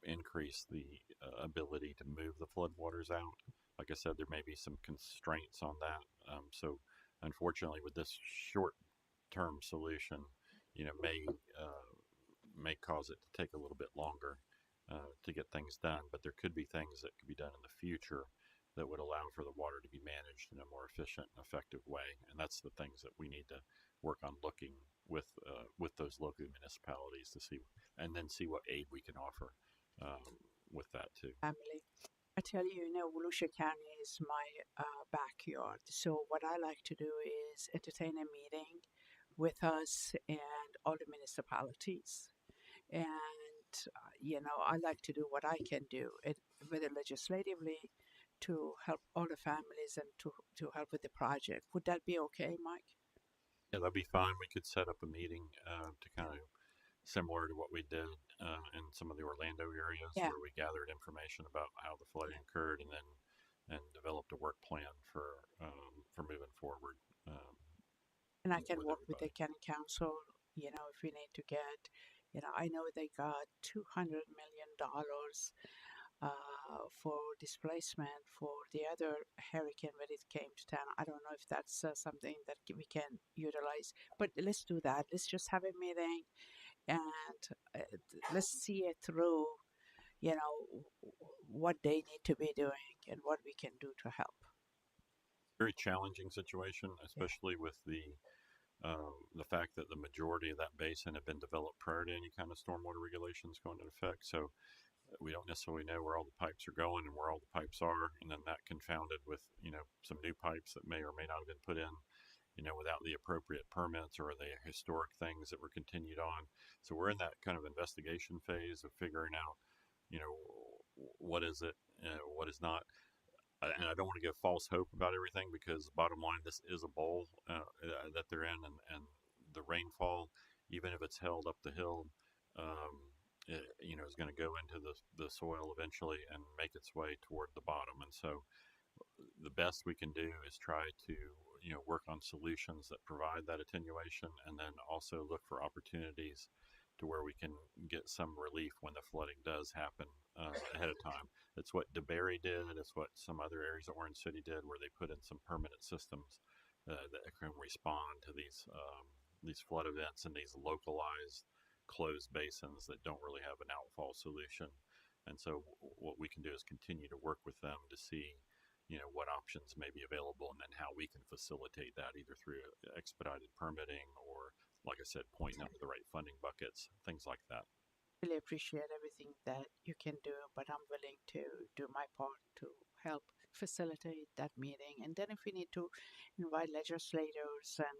increase the ability to move the floodwaters out. Like I said, there may be some constraints on that. So unfortunately, with this short-term solution, may cause it to take a little bit longer to get things done. But there could be things that could be done in the future that would allow for the water to be managed in a more efficient and effective way. And that's the things that we need to work on looking with those local municipalities to see, and then see what aid we can offer with that too. Family. I tell you, Volusia County is my backyard. So what I like to do is entertain a meeting with us and all the municipalities. And, I like to do what I can do, whether legislatively to help all the families and to help with the project. Would that be okay, Mike? Yeah, that'd be fine. We could set up a meeting to kind of similar to what we did in some of the Orlando areas, Yeah. where we gathered information about how the flooding occurred, and then developed a work plan for moving forward. And I can with work with the everybody. county council, if we need to get, I know they got $200 million for displacement for the other hurricane when it came to town. I don't know if that's something that we can utilize, but let's do that. Let's just have a meeting and let's see it through, what they need to be doing and what we can do to help. Very challenging situation, especially with the fact that the majority of that basin had been developed prior to any kind of stormwater regulations going into effect. So we don't necessarily know where all the pipes are going and where all the pipes are, and then that confounded with some new pipes that may or may not have been put in without the appropriate permits, or the historic things that were continued on. So we're in that kind of investigation phase of figuring out what is it, what is not. And I don't want to give false hope about everything, because bottom line, this is a bowl that they're in, and the rainfall, even if it's held up the hill, is going to go into the soil eventually and make its way toward the bottom. And so the best we can do is try to work on solutions that provide that attenuation, and then also look for opportunities to where we can get some relief when the flooding does happen ahead of time. It's what DeBerry did. It's what some other areas of Orange City did, where they put in some permanent systems that can respond to these flood events in these localized closed basins that don't really have an outfall solution. And so what we can do is continue to work with them to see what options may be available, and then how we can facilitate that, either through expedited permitting, or, like I said, pointing them to the right funding buckets, things like that. Really appreciate everything that you can do, but I'm willing to do my part to help facilitate that meeting. And then if we need to invite legislators, and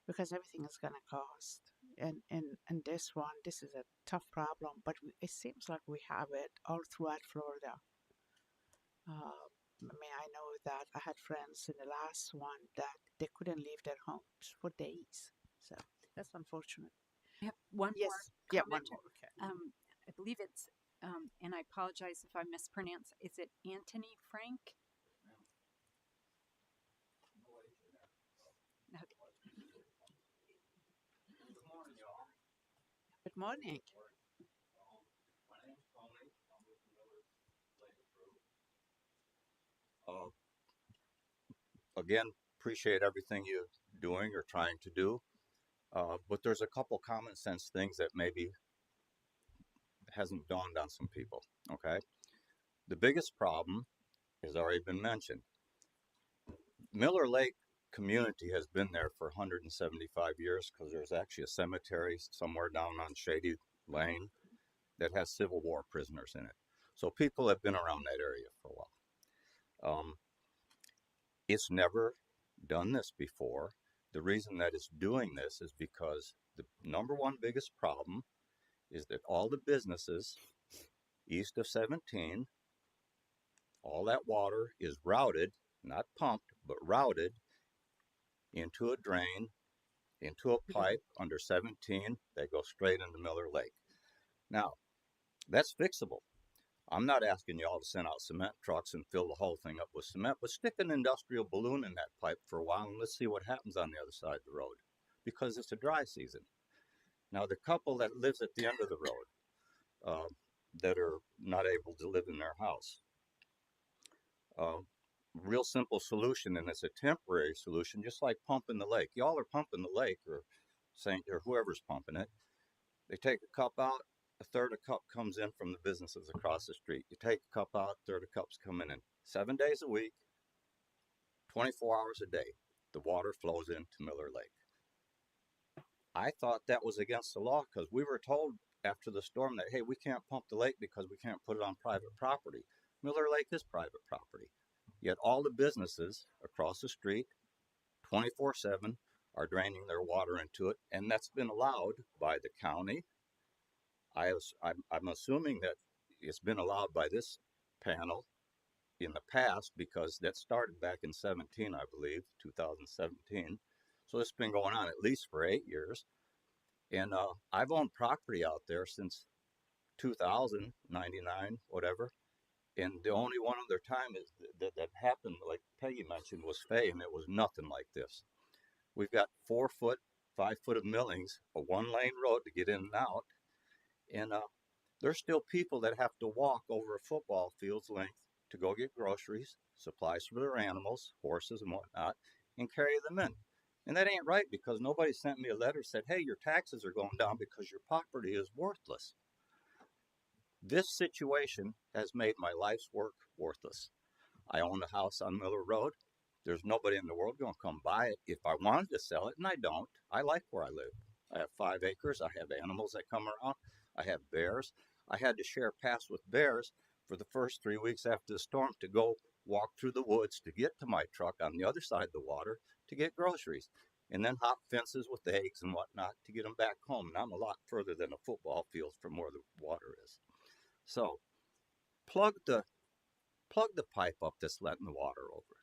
because everything is going to cost. And this is a tough problem, but it seems like we have it all throughout Florida. I know that I had friends in the last one that they couldn't leave their homes for days. So that's unfortunate. I have one Yes. more Yeah, comment. one more. Okay. I believe it's, and I apologize if I mispronounce. Is it Anthony Frank? Okay. Good morning. Again, appreciate everything you're doing or trying to do. But there's a couple common sense things that maybe hasn't dawned on some people. Okay. The biggest problem has already been mentioned. Miller Lake community has been there for 175 years, because there's actually a cemetery somewhere down on Shady Lane that has Civil War prisoners in it. So people have been around that area for a while. It's never done this before. The reason that it's doing this is because the number one biggest problem is that all the businesses east of 17, all that water is routed, not pumped, but routed into a drain, into a pipe under 17. They go straight into Miller Lake. Now, that's fixable. I'm not asking y'all to send out cement trucks and fill the whole thing up with cement, but stick an industrial balloon in that pipe for a while and let's see what happens on the other side of the road, because it's a dry season. Now, the couple that lives at the end of the road that are not able to live in their house, real simple solution, and it's a temporary solution, just like pumping the lake. Y'all are pumping the lake, or whoever's pumping it. They take a cup out, a third of a cup comes in from the businesses across the street. You take a cup out, a third of cups come in, and 7 days a week, 24 hours a day, the water flows into Miller Lake. I thought that was against the law because we were told after the storm that, hey, we can't pump the lake because we can't put it on private property. Miller Lake is private property. Yet all the businesses across the street, 24/7, are draining their water into it, and that's been allowed by the county. I'm assuming that it's been allowed by this panel in the past because that started back in 17, I believe, 2017. So it's been going on at least for 8 years. And I've owned property out there since 2000, 99, whatever. And the only one other time is that happened, like Peggy mentioned, was Fay, and it was nothing like this. We've got 4 foot, 5 foot of millings, a 1-lane road to get in and out. And there's still people that have to walk over a football field's length to go get groceries, supplies for their animals, horses and whatnot, and carry them in. And that ain't right because nobody sent me a letter said, hey, your taxes are going down because your property is worthless. This situation has made my life's work worthless. I own a house on Miller Road. There's nobody in the world going to come buy it if I wanted to sell it, and I don't. I like where I live. I have 5 acres. I have animals that come around. I have bears. I had to share paths with bears for the first 3 weeks after the storm to go walk through the woods to get to my truck on the other side of the water to get groceries, and then hop fences with eggs and whatnot to get them back home. And I'm a lot further than a football field from where the water is. So plug the pipe up that's letting the water over.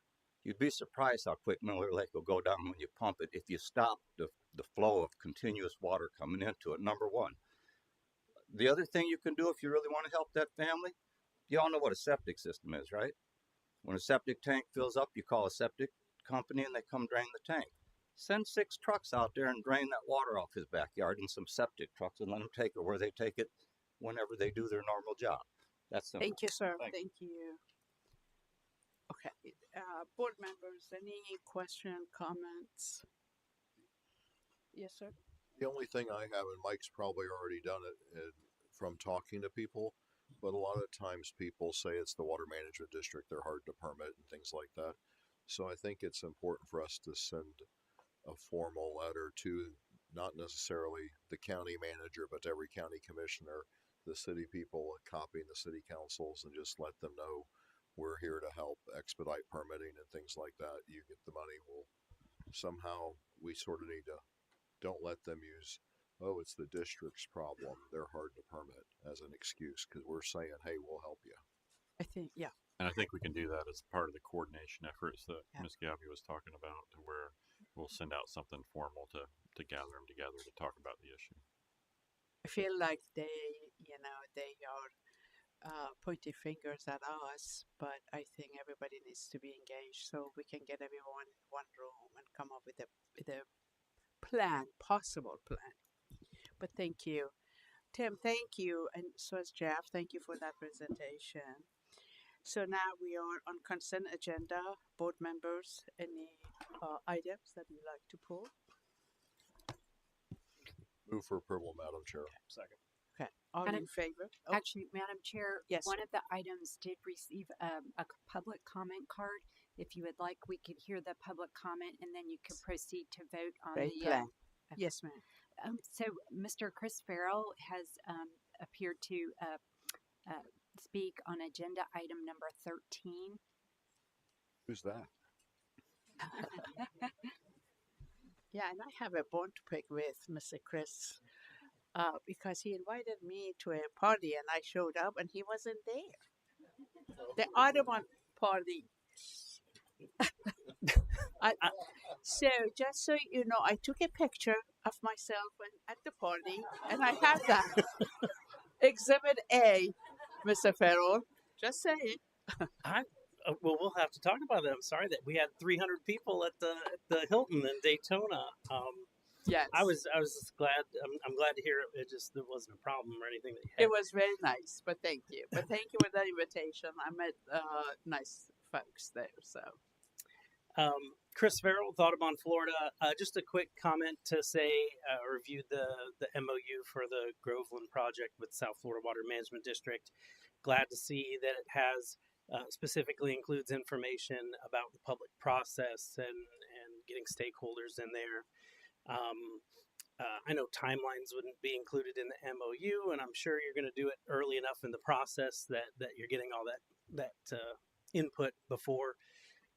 You'd be surprised how quick Miller Lake will go down when you pump it if you stop the flow of continuous water coming into it, number one. The other thing you can do if you really want to help that family, you all know what a septic system is, right? When a septic tank fills up, you call a septic company and they come drain the tank. Send 6 trucks out there and drain that water off his backyard in some septic trucks and let them take it where they take it whenever they do their normal job. That's simple. Thank you, sir. Thank you. Thank you. Okay. Board members, any question, comments? Yes, sir. The only thing I have, and Mike's probably already done it from talking to people, but a lot of times people say it's the water management district, they're hard to permit and things like that. So I think it's important for us to send a formal letter to not necessarily the county manager, but to every county commissioner, the city people, copying the city councils, and just let them know we're here to help expedite permitting and things like that. You get the money. Well, somehow we sort of need to, don't let them use, oh, it's the district's problem, they're hard to permit, as an excuse, because we're saying, hey, we'll help you. I think, yeah. And I think we can do that as part of the coordination efforts that Ms. Gabby was talking about, to where we'll send out something formal to gather them together to talk about the issue. I feel like they are pointing fingers at us, but I think everybody needs to be engaged so we can get everyone in one room and come up with a plan, possible plan. But thank you. Tim, thank you. And so is Jeff. Thank you for that presentation. So now we are on consent agenda. Board members, any items that you'd like to pull? Move for approval, Madam Chair. Second. Okay. All in favor? Oh, Actually, Madam Chair, yes. one of the items did receive a public comment card. If you would like, we could hear the public comment and then you can proceed to vote on Great the plan. Yes, ma'am. So Mr. Chris Farrell has appeared to speak on agenda item number 13. Who's that? Yeah, and I have a bone to pick with Mr. Chris because he invited me to a party and I showed up and he wasn't there. The Audubon party. So just so you know, I took a picture of myself at the party and I have that. Exhibit A, Mr. Farrell. Just saying. Well, we'll have to talk about it. I'm sorry that we had 300 people at the Hilton in Daytona. Yes, I was glad. I'm glad to hear it. It just, there wasn't a problem or anything that you had. It was very nice, but thank you. But thank you for that invitation. I met nice folks there. So, Chris Farrell, Audubon, Florida. Just a quick comment to say, reviewed the MOU for the Groveland project with South Florida Water Management District. Glad to see that it has specifically includes information about the public process and getting stakeholders in there. I know timelines wouldn't be included in the MOU, and I'm sure you're going to do it early enough in the process that you're getting all that input before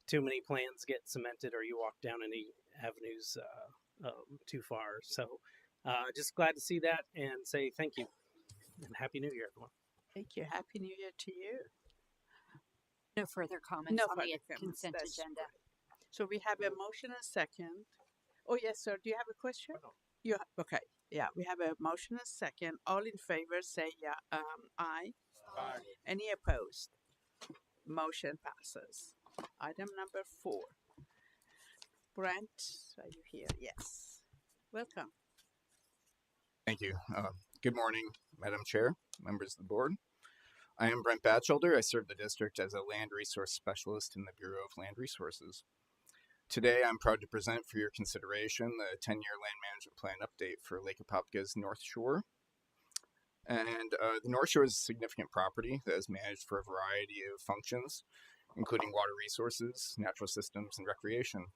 too many plans get cemented or you walk down any avenues too far. So just glad to see that and say thank you and Happy New Year, everyone. Thank you. Happy New Year to you. No further comments No on further the comments. consent That's agenda. great. So we have a motion and a second. Oh, yes, sir. Do you have a question? You okay. Yeah, we have a motion and a second. All in favor say aye. Aye. Any opposed? Motion passes. Item number 4. Brent, are you here? Yes. Welcome. Thank you. Good morning, Madam Chair, members of the board. I am Brent Batchelder. I serve the district as a land resource specialist in the Bureau of Land Resources. Today, I'm proud to present for your consideration the 10-year land management plan update for Lake Apopka's North Shore. And the North Shore is a significant property that is managed for a variety of functions, including water resources, natural systems, and recreation.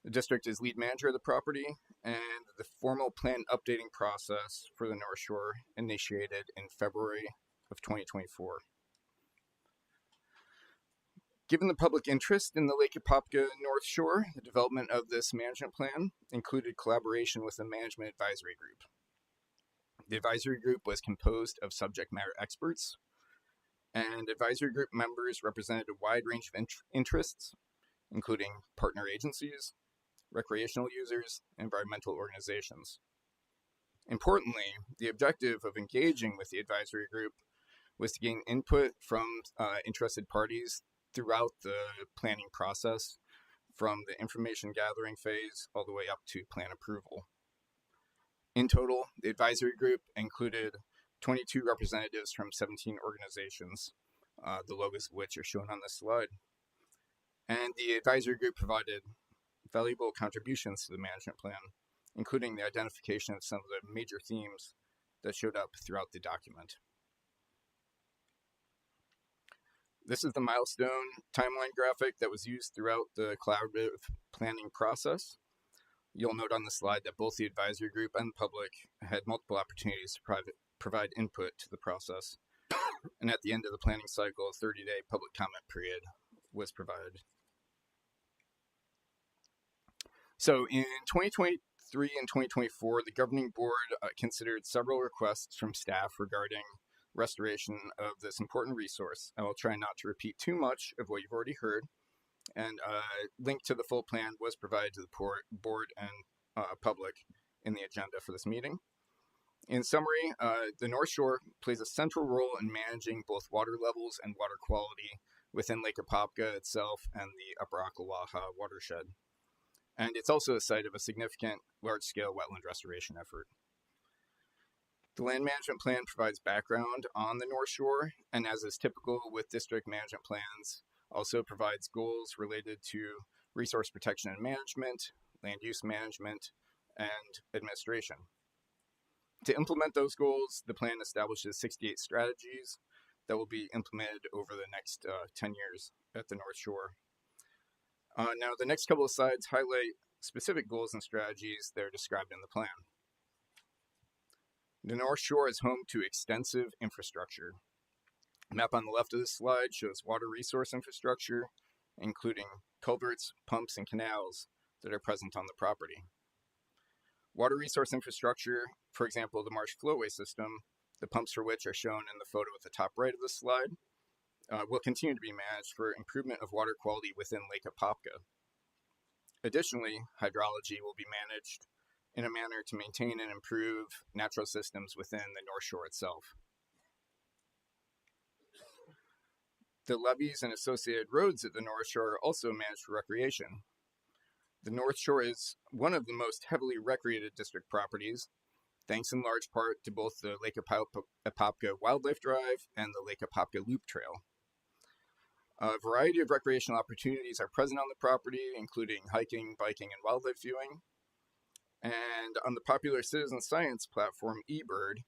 The district is lead manager of the property, and the formal plan updating process for the North Shore initiated in February of 2024. Given the public interest in the Lake Apopka North Shore, the development of this management plan included collaboration with a management advisory group. The advisory group was composed of subject matter experts, and advisory group members represented a wide range of interests, including partner agencies, recreational users, and environmental organizations. Importantly, the objective of engaging with the advisory group was to gain input from interested parties throughout the planning process, from the information gathering phase all the way up to plan approval. In total, the advisory group included 22 representatives from 17 organizations, the logos of which are shown on this slide. And the advisory group provided valuable contributions to the management plan, including the identification of some of the major themes that showed up throughout the document. This is the milestone timeline graphic that was used throughout the collaborative planning process. You'll note on the slide that both the advisory group and the public had multiple opportunities to provide input to the process. And at the end of the planning cycle, a 30-day public comment period was provided. So in 2023 and 2024, the governing board considered several requests from staff regarding restoration of this important resource. I will try not to repeat too much of what you've already heard, and a link to the full plan was provided to the board and public in the agenda for this meeting. In summary, the North Shore plays a central role in managing both water levels and water quality within Lake Apopka itself and the Upper Ocklawaha watershed. And it's also a site of a significant large-scale wetland restoration effort. The land management plan provides background on the North Shore, and as is typical with district management plans, also provides goals related to resource protection and management, land use management, and administration. To implement those goals, the plan establishes 68 strategies that will be implemented over the next 10 years at the North Shore. Now, the next couple of slides highlight specific goals and strategies that are described in the plan. The North Shore is home to extensive infrastructure. The map on the left of this slide shows water resource infrastructure, including culverts, pumps, and canals that are present on the property. Water resource infrastructure, for example, the marsh flowway system, the pumps for which are shown in the photo at the top right of the slide, will continue to be managed for improvement of water quality within Lake Apopka. Additionally, hydrology will be managed in a manner to maintain and improve natural systems within the North Shore itself. The levees and associated roads at the North Shore are also managed for recreation. The North Shore is one of the most heavily recreated district properties, thanks in large part to both the Lake Apopka Wildlife Drive and the Lake Apopka Loop Trail. A variety of recreational opportunities are present on the property, including hiking, biking, and wildlife viewing. And on the popular citizen science platform eBird,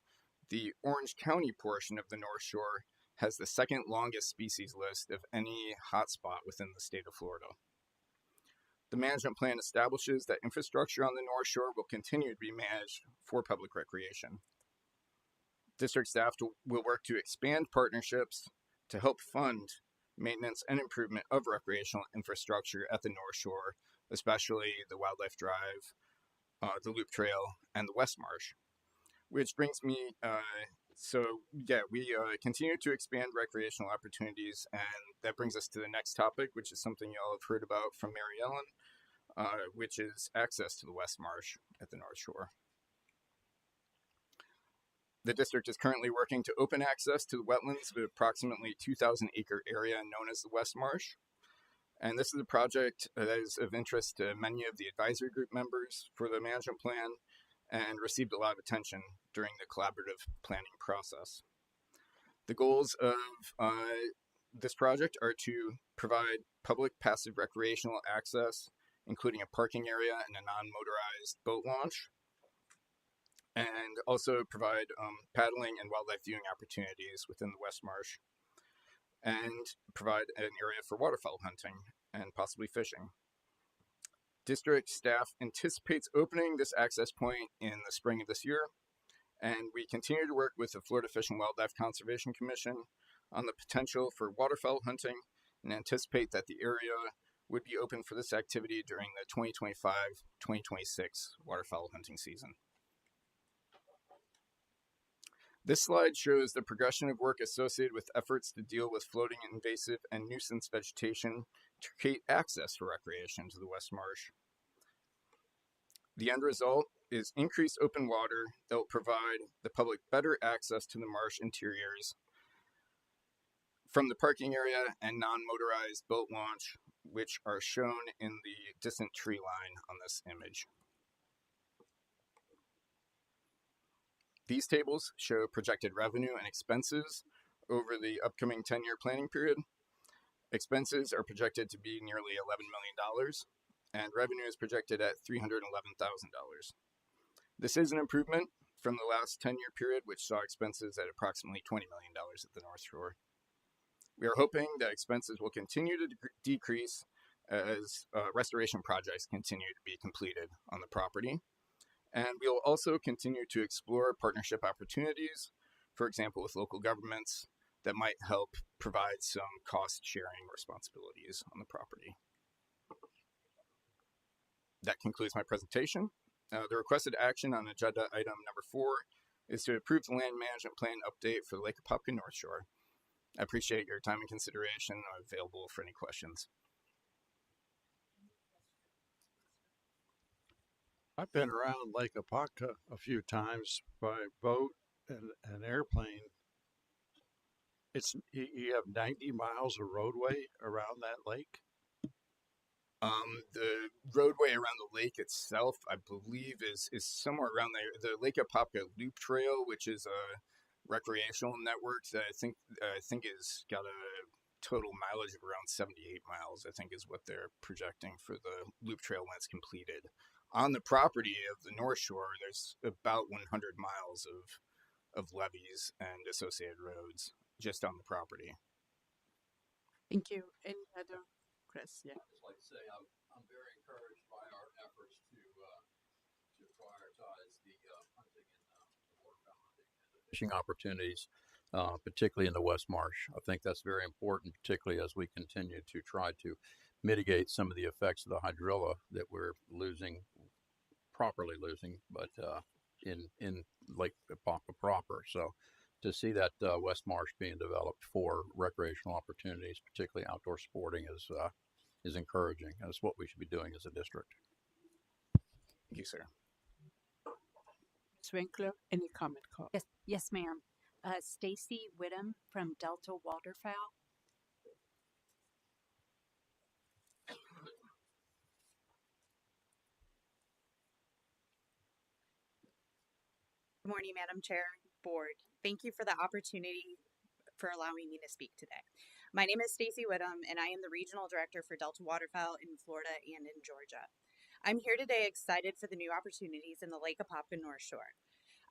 the Orange County portion of the North Shore has the second longest species list of any hotspot within the state of Florida. The management plan establishes that infrastructure on the North Shore will continue to be managed for public recreation. District staff will work to expand partnerships to help fund maintenance and improvement of recreational infrastructure at the North Shore, especially the Wildlife Drive, the Loop Trail, and the West Marsh. Which brings me, we continue to expand recreational opportunities, and that brings us to the next topic, which is something y'all have heard about from Mary Ellen, which is access to the West Marsh at the North Shore. The district is currently working to open access to the wetlands of an approximately 2,000 acre area known as the West Marsh. And this is a project that is of interest to many of the advisory group members for the management plan and received a lot of attention during the collaborative planning process. The goals of this project are to provide public passive recreational access, including a parking area and a non-motorized boat launch, and also provide paddling and wildlife viewing opportunities within the West Marsh, and provide an area for waterfowl hunting and possibly fishing. District staff anticipates opening this access point in the spring of this year, and we continue to work with the Florida Fish and Wildlife Conservation Commission on the potential for waterfowl hunting and anticipate that the area would be open for this activity during the 2025-2026 waterfowl hunting season. This slide shows the progression of work associated with efforts to deal with floating invasive and nuisance vegetation to create access for recreation to the West Marsh. The end result is increased open water that will provide the public better access to the marsh interiors from the parking area and non-motorized boat launch, which are shown in the distant tree line on this image. These tables show projected revenue and expenses over the upcoming 10-year planning period. Expenses are projected to be nearly $11 million, and revenue is projected at $311,000. This is an improvement from the last 10-year period, which saw expenses at approximately $20 million at the North Shore. We are hoping that expenses will continue to decrease as restoration projects continue to be completed on the property. And we will also continue to explore partnership opportunities, for example, with local governments that might help provide some cost-sharing responsibilities on the property. That concludes my presentation. The requested action on agenda item number 4 is to approve the land management plan update for the Lake Apopka North Shore. I appreciate your time and consideration. I'm available for any questions. I've been around Lake Apopka a few times by boat and airplane. You have 90 miles of roadway around that lake. The roadway around the lake itself, I believe, is somewhere around there. The Lake Apopka Loop Trail, which is a recreational network that I think is got a total mileage of around 78 miles. I think is what they're projecting for the Loop Trail when it's completed. On the property of the North Shore, there's about 100 miles of levees and associated roads just on the property. Thank you. Any other, Chris? Yeah. I'd just like to say I'm very encouraged by our efforts to prioritize the hunting and the waterfowl hunting and the fishing opportunities, particularly in the West Marsh. I think that's very important, particularly as we continue to try to mitigate some of the effects of the hydrilla that we're properly losing, but in Lake Apopka proper. So to see that West Marsh being developed for recreational opportunities, particularly outdoor sporting, is encouraging. That's what we should be doing as a district. Thank you, sir. Ms. Winkler, any comment? Call? Yes, ma'am. Stacy Whittam from Delta Waterfowl. Good morning, Madam Chair, Board. Thank you for the opportunity for allowing me to speak today. My name is Stacy Whittam, and I am the Regional Director for Delta Waterfowl in Florida and in Georgia. I'm here today excited for the new opportunities in the Lake Apopka North Shore.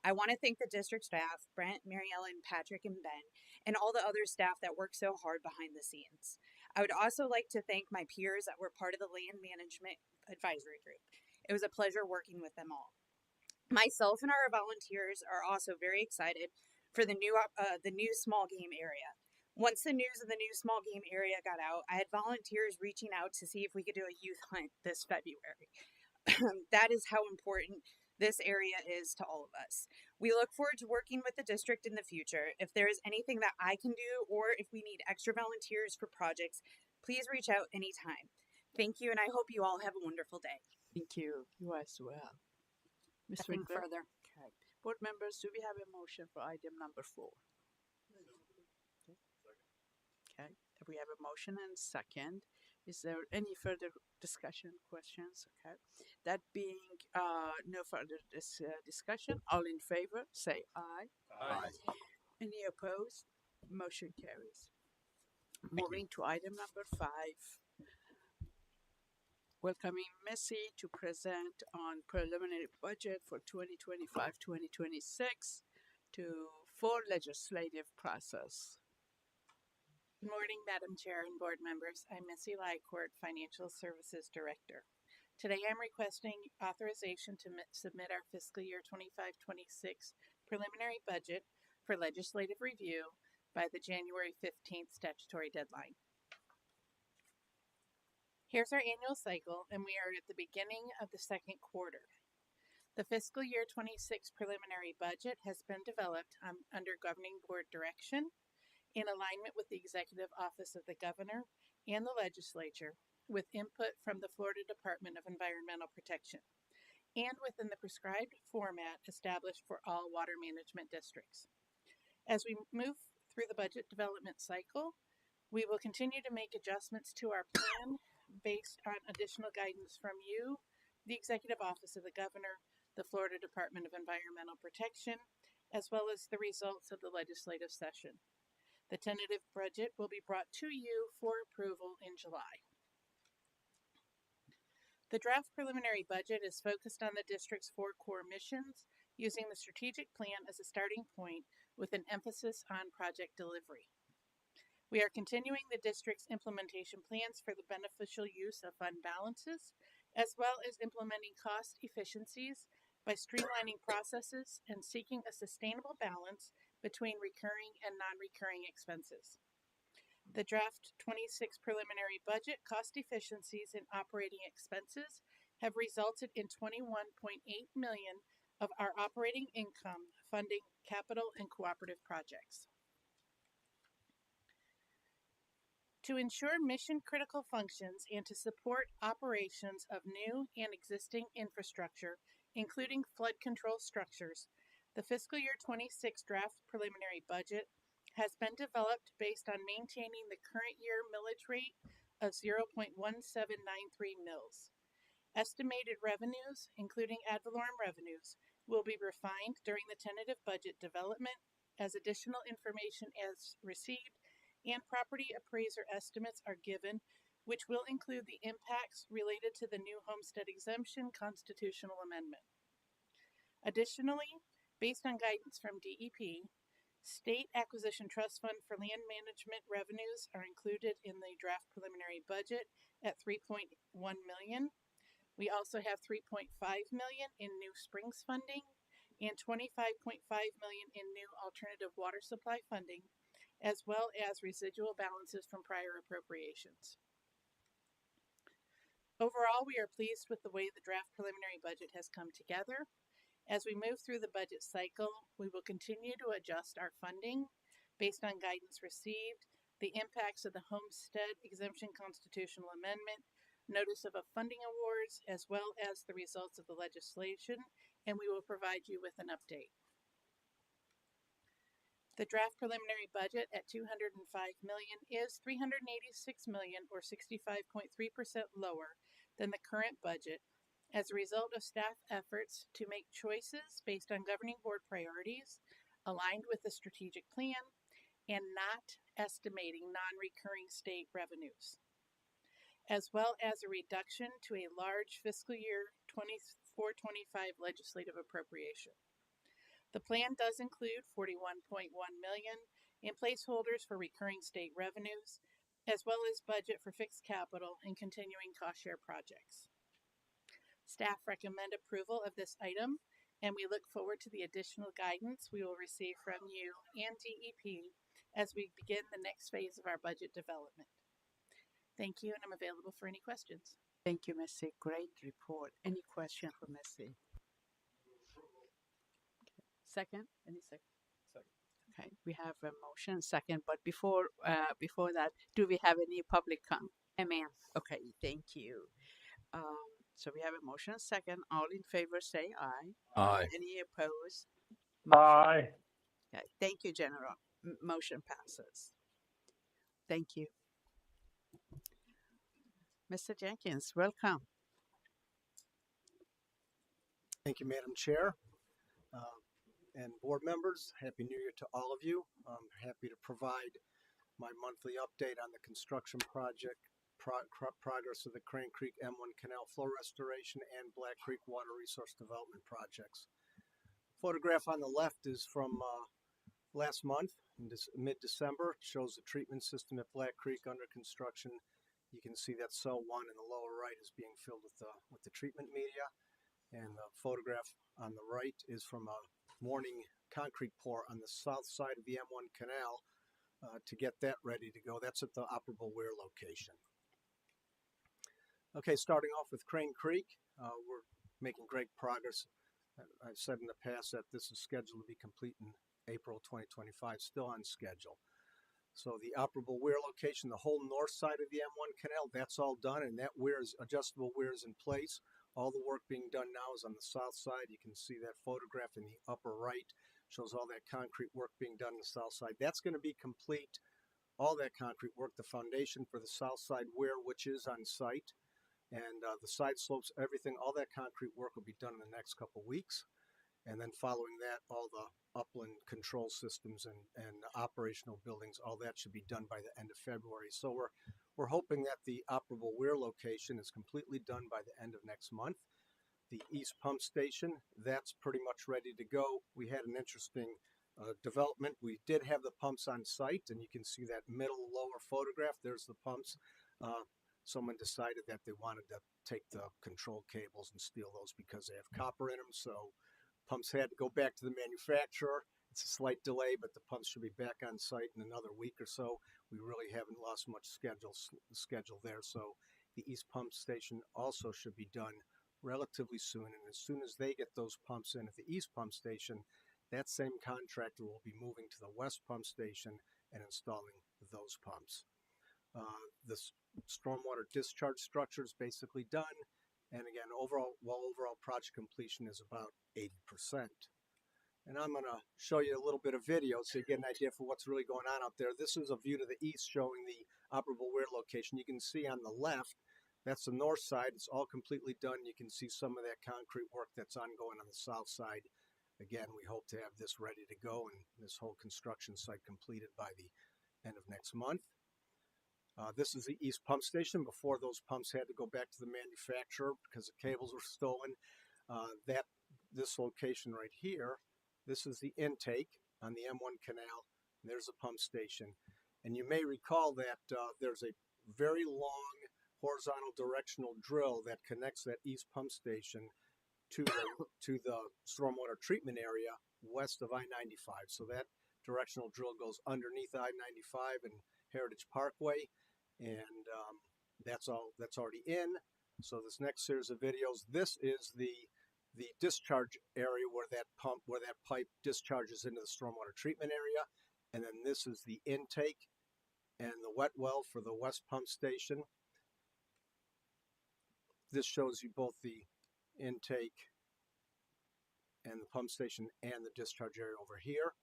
I want to thank the district staff, Brent, Mariellen, Patrick, and Ben, and all the other staff that work so hard behind the scenes. I would also like to thank my peers that were part of the Land Management Advisory Group. It was a pleasure working with them all. Myself and our volunteers are also very excited for the new small game area. Once the news of the new small game area got out, I had volunteers reaching out to see if we could do a youth hunt this February. That is how important this area is to all of us. We look forward to working with the district in the future. If there is anything that I can do or if we need extra volunteers for projects, please reach out anytime. Thank you, and I hope you all have a wonderful day. Thank you. You as well. Ms. Nothing Winkler? further. Okay. Board members, do we have a motion for item number 4? Okay. We have a motion and second. Is there any further discussion, questions? Okay. That being no further discussion, all in favor, say aye. Aye. Any opposed? Motion carries. Moving to item number 5. Welcoming Missy to present on preliminary budget for 2025-2026 for legislative process. Good morning, Madam Chair and board members. I'm Missy Lycourt, Financial Services Director. Today I'm requesting authorization to submit our fiscal year 25-26 preliminary budget for legislative review by the January 15th statutory deadline. Here's our annual cycle, and we are at the beginning of the second quarter. The fiscal year 26 preliminary budget has been developed under governing board direction in alignment with the Executive Office of the Governor and the Legislature, with input from the Florida Department of Environmental Protection, and within the prescribed format established for all water management districts. As we move through the budget development cycle, we will continue to make adjustments to our plan based on additional guidance from you, the Executive Office of the Governor, the Florida Department of Environmental Protection, as well as the results of the legislative session. The tentative budget will be brought to you for approval in July. The draft preliminary budget is focused on the district's 4 core missions, using the strategic plan as a starting point with an emphasis on project delivery. We are continuing the district's implementation plans for the beneficial use of fund balances, as well as implementing cost efficiencies by streamlining processes and seeking a sustainable balance between recurring and non-recurring expenses. The draft 26 preliminary budget cost efficiencies in operating expenses have resulted in $21.8 million of our operating income funding capital and cooperative projects. To ensure mission-critical functions and to support operations of new and existing infrastructure, including flood control structures, the fiscal year 26 draft preliminary budget has been developed based on maintaining the current year millage rate of 0.1793 mils. Estimated revenues, including ad valorem revenues, will be refined during the tentative budget development as additional information is received and property appraiser estimates are given, which will include the impacts related to the new homestead exemption constitutional amendment. Additionally, based on guidance from DEP, State Acquisition Trust Fund for Land Management revenues are included in the draft preliminary budget at $3.1 million. We also have $3.5 million in new Springs funding and $25.5 million in new alternative water supply funding, as well as residual balances from prior appropriations. Overall, we are pleased with the way the draft preliminary budget has come together. As we move through the budget cycle, we will continue to adjust our funding based on guidance received, the impacts of the homestead exemption constitutional amendment, notice of funding awards, as well as the results of the legislation, and we will provide you with an update. The draft preliminary budget at $205 million is $386 million, or 65.3% lower than the current budget as a result of staff efforts to make choices based on governing board priorities aligned with the strategic plan and not estimating non-recurring state revenues, as well as a reduction to a large fiscal year 24-25 legislative appropriation. The plan does include $41.1 million in placeholders for recurring state revenues, as well as budget for fixed capital and continuing cost share projects. Staff recommend approval of this item, and we look forward to the additional guidance we will receive from you and DEP as we begin the next phase of our budget development. Thank you, and I'm available for any questions. Thank you, Missy. Great report. Any question for Missy? Second? Any second? Okay, we have a motion second, but before that, do we have any public comment? Ma'am. Okay, thank you. So we have a motion second. All in favor say aye. Aye. Any opposed? Aye. Okay, thank you, General. Motion passes. Thank you. Mr. Jenkins, welcome. Thank you, Madam Chair. And board members, Happy New Year to all of you. I'm happy to provide my monthly update on the construction project progress of the Crane Creek M1 Canal flow restoration and Black Creek water resource development projects. Photograph on the left is from last month, in mid-December. It shows the treatment system at Black Creek under construction. You can see that cell 1 in the lower right is being filled with the treatment media. And the photograph on the right is from a morning concrete pour on the south side of the M1 canal to get that ready to go. That's at the operable weir location. Okay, starting off with Crane Creek, we're making great progress. I've said in the past that this is scheduled to be complete in April 2025, still on schedule. So the operable weir location, the whole north side of the M1 canal, that's all done, and that weir is adjustable weir is in place. All the work being done now is on the south side. You can see that photograph in the upper right shows all that concrete work being done on the south side. That's going to be complete, all that concrete work, the foundation for the south side weir, which is on site, and the side slopes, everything, all that concrete work will be done in the next couple weeks. And then following that, all the upland control systems and operational buildings, all that should be done by the end of February. So we're hoping that the operable weir location is completely done by the end of next month. The east pump station, that's pretty much ready to go. We had an interesting development. We did have the pumps on site, and you can see that middle lower photograph. There's the pumps. Someone decided that they wanted to take the control cables and steal those because they have copper in them. So pumps had to go back to the manufacturer. It's a slight delay, but the pumps should be back on site in another week or so. We really haven't lost much schedule there. So the east pump station also should be done relatively soon. And as soon as they get those pumps in at the east pump station, that same contractor will be moving to the west pump station and installing those pumps. The stormwater discharge structure is basically done. And again, overall project completion is about 80%. And I'm going to show you a little bit of video so you get an idea for what's really going on out there. This is a view to the east showing the operable weir location. You can see on the left, that's the north side. It's all completely done. You can see some of that concrete work that's ongoing on the south side. Again, we hope to have this ready to go and this whole construction site completed by the end of next month. This is the east pump station. Before, those pumps had to go back to the manufacturer because the cables were stolen. This location right here, this is the intake on the M1 canal. There's a pump station. And you may recall that there's a very long horizontal directional drill that connects that east pump station to the stormwater treatment area west of I-95. So that directional drill goes underneath I-95 and Heritage Parkway. And that's already in. So this next series of videos, this is the discharge area where that pipe discharges into the stormwater treatment area, and then this is the intake and the wet well for the west pump station. This shows you both the intake and the pump station and the discharge area over here.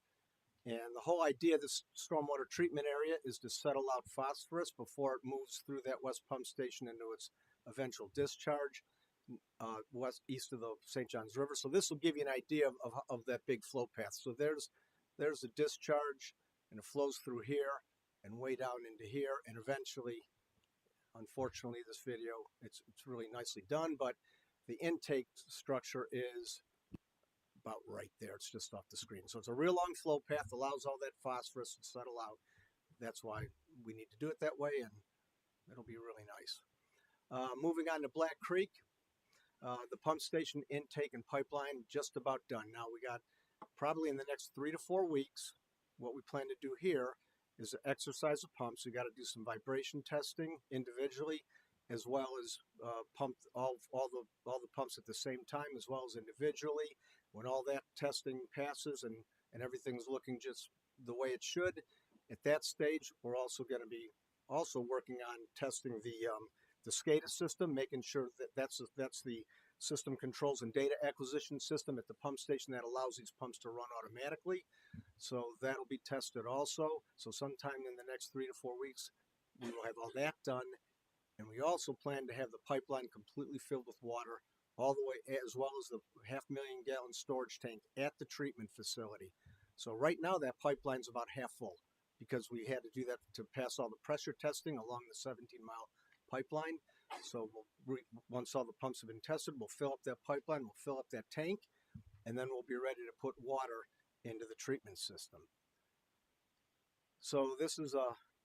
And the whole idea of this stormwater treatment area is to settle out phosphorus before it moves through that west pump station into its eventual discharge east of the St. Johns River. So this will give you an idea of that big flow path. So there's the discharge, and it flows through here and way down into here, and eventually, unfortunately, this video, it's really nicely done, but the intake structure is about right there. It's just off the screen. So it's a real long flow path, allows all that phosphorus to settle out. That's why we need to do it that way, and it'll be really nice. Moving on to Black Creek, the pump station intake and pipeline just about done. Now we got probably in the next 3 to 4 weeks, what we plan to do here is to exercise the pumps. We got to do some vibration testing individually, as well as pump all the pumps at the same time, as well as individually. When all that testing passes and everything's looking just the way it should, at that stage, we're also going to be working on testing the SCADA system, making sure that that's the system controls and data acquisition system at the pump station that allows these pumps to run automatically. So that'll be tested also. So sometime in the next 3 to 4 weeks, we will have all that done. And we also plan to have the pipeline completely filled with water all the way, as well as the 500,000 gallon storage tank at the treatment facility. So right now that pipeline's about half full because we had to do that to pass all the pressure testing along the 17-mile pipeline. So once all the pumps have been tested, we'll fill up that pipeline, we'll fill up that tank, and then we'll be ready to put water into the treatment system. So this is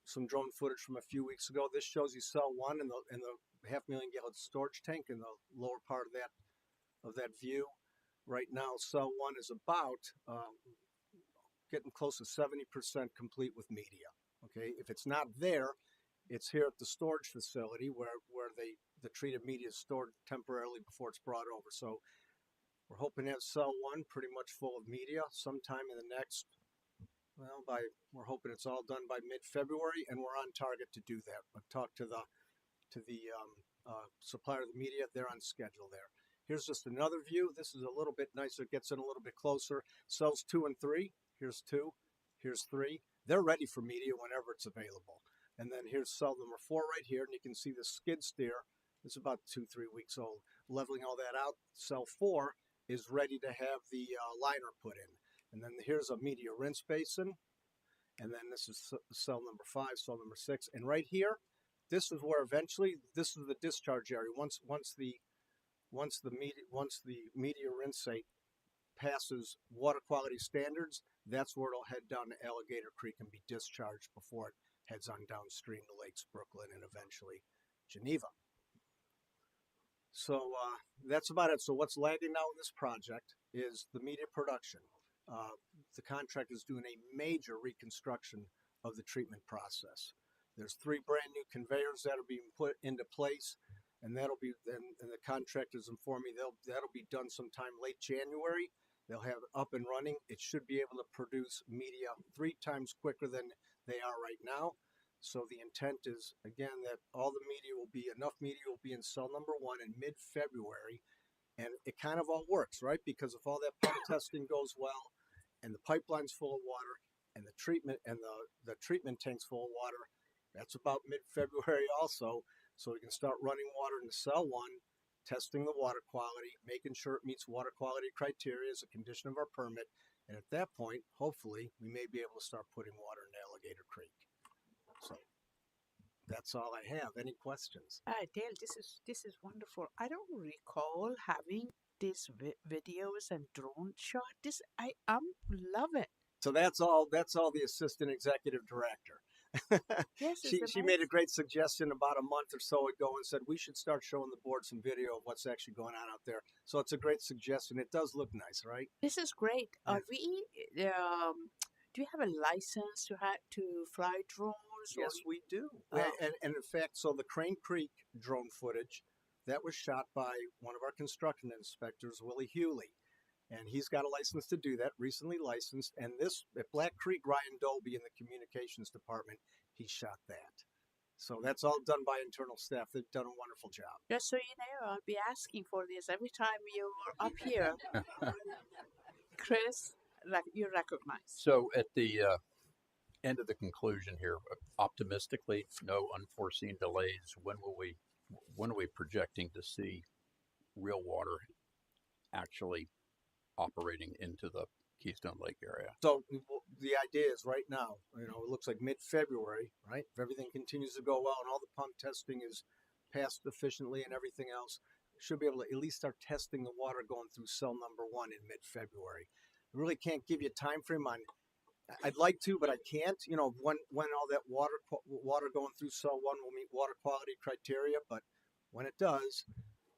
some drone footage from a few weeks ago. This shows you cell 1 and the 500,000 gallon storage tank in the lower part of that view. Right now, cell 1 is about getting close to 70% complete with media. Okay, if it's not there, it's here at the storage facility where the treated media is stored temporarily before it's brought over. So we're hoping to have cell 1 pretty much full of media sometime in the next, we're hoping it's all done by mid-February, and we're on target to do that. I've talked to the supplier of the media. They're on schedule there. Here's just another view. This is a little bit nicer. It gets in a little bit closer. Cells 2 and 3. Here's 2. Here's 3. They're ready for media whenever it's available. And then here's cell number 4 right here, and you can see the skid steer. It's about 2-3 weeks old. Leveling all that out, cell 4 is ready to have the liner put in. And then here's a media rinse basin. And then this is cell number 5, cell number 6. And right here, this is where eventually, this is the discharge area. Once the media rinsate passes water quality standards, that's where it'll head down to Alligator Creek and be discharged before it heads on downstream to Lakes Brooklyn and eventually Geneva. So that's about it. So what's lagging now in this project is the media production. The contractor is doing a major reconstruction of the treatment process. There's 3 brand new conveyors that are being put into place, and that'll be, and the contractors inform me that'll be done sometime late January. They'll have it up and running. It should be able to produce media 3 times quicker than they are right now. So the intent is, again, that enough media will be in cell number 1 in mid-February. And it kind of all works, right? Because if all that pump testing goes well and the pipeline's full of water and the treatment tank's full of water, that's about mid-February also. So we can start running water into cell 1, testing the water quality, making sure it meets water quality criteria as a condition of our permit. And at that point, hopefully, we may be able to start putting water into Alligator Creek. So that's all I have. Any questions? Dale, this is wonderful. I don't recall having these videos and drone shot. I love it. So that's all the assistant executive director. Yes, she made a great suggestion about a month or so ago and said we should start showing the board some video of what's actually going on out there. So it's a great suggestion. It does look nice, right? This is great. Yeah. Do you have a license to fly drones? Yes, we do. And in fact, so the Crane Creek drone footage, that was shot by one of our construction inspectors, Willie Hewley. And he's got a license to do that, recently licensed. And this, at Black Creek, Ryan Dolby in the communications department, he shot that. So that's all done by internal staff. They've done a wonderful job. Just so you know, I'll be asking for this every time you're up here. Chris, you recognize. So at the end of the conclusion here, optimistically, no unforeseen delays. When are we projecting to see real water actually operating into the Keystone Lake area? So the idea is right now, it looks like mid-February, right? If everything continues to go well and all the pump testing is passed efficiently and everything else, should be able to at least start testing the water going through cell number 1 in mid-February. I really can't give you a time frame on. I'd like to, but I can't. You know, when all that water going through cell 1 will meet water quality criteria, but when it does,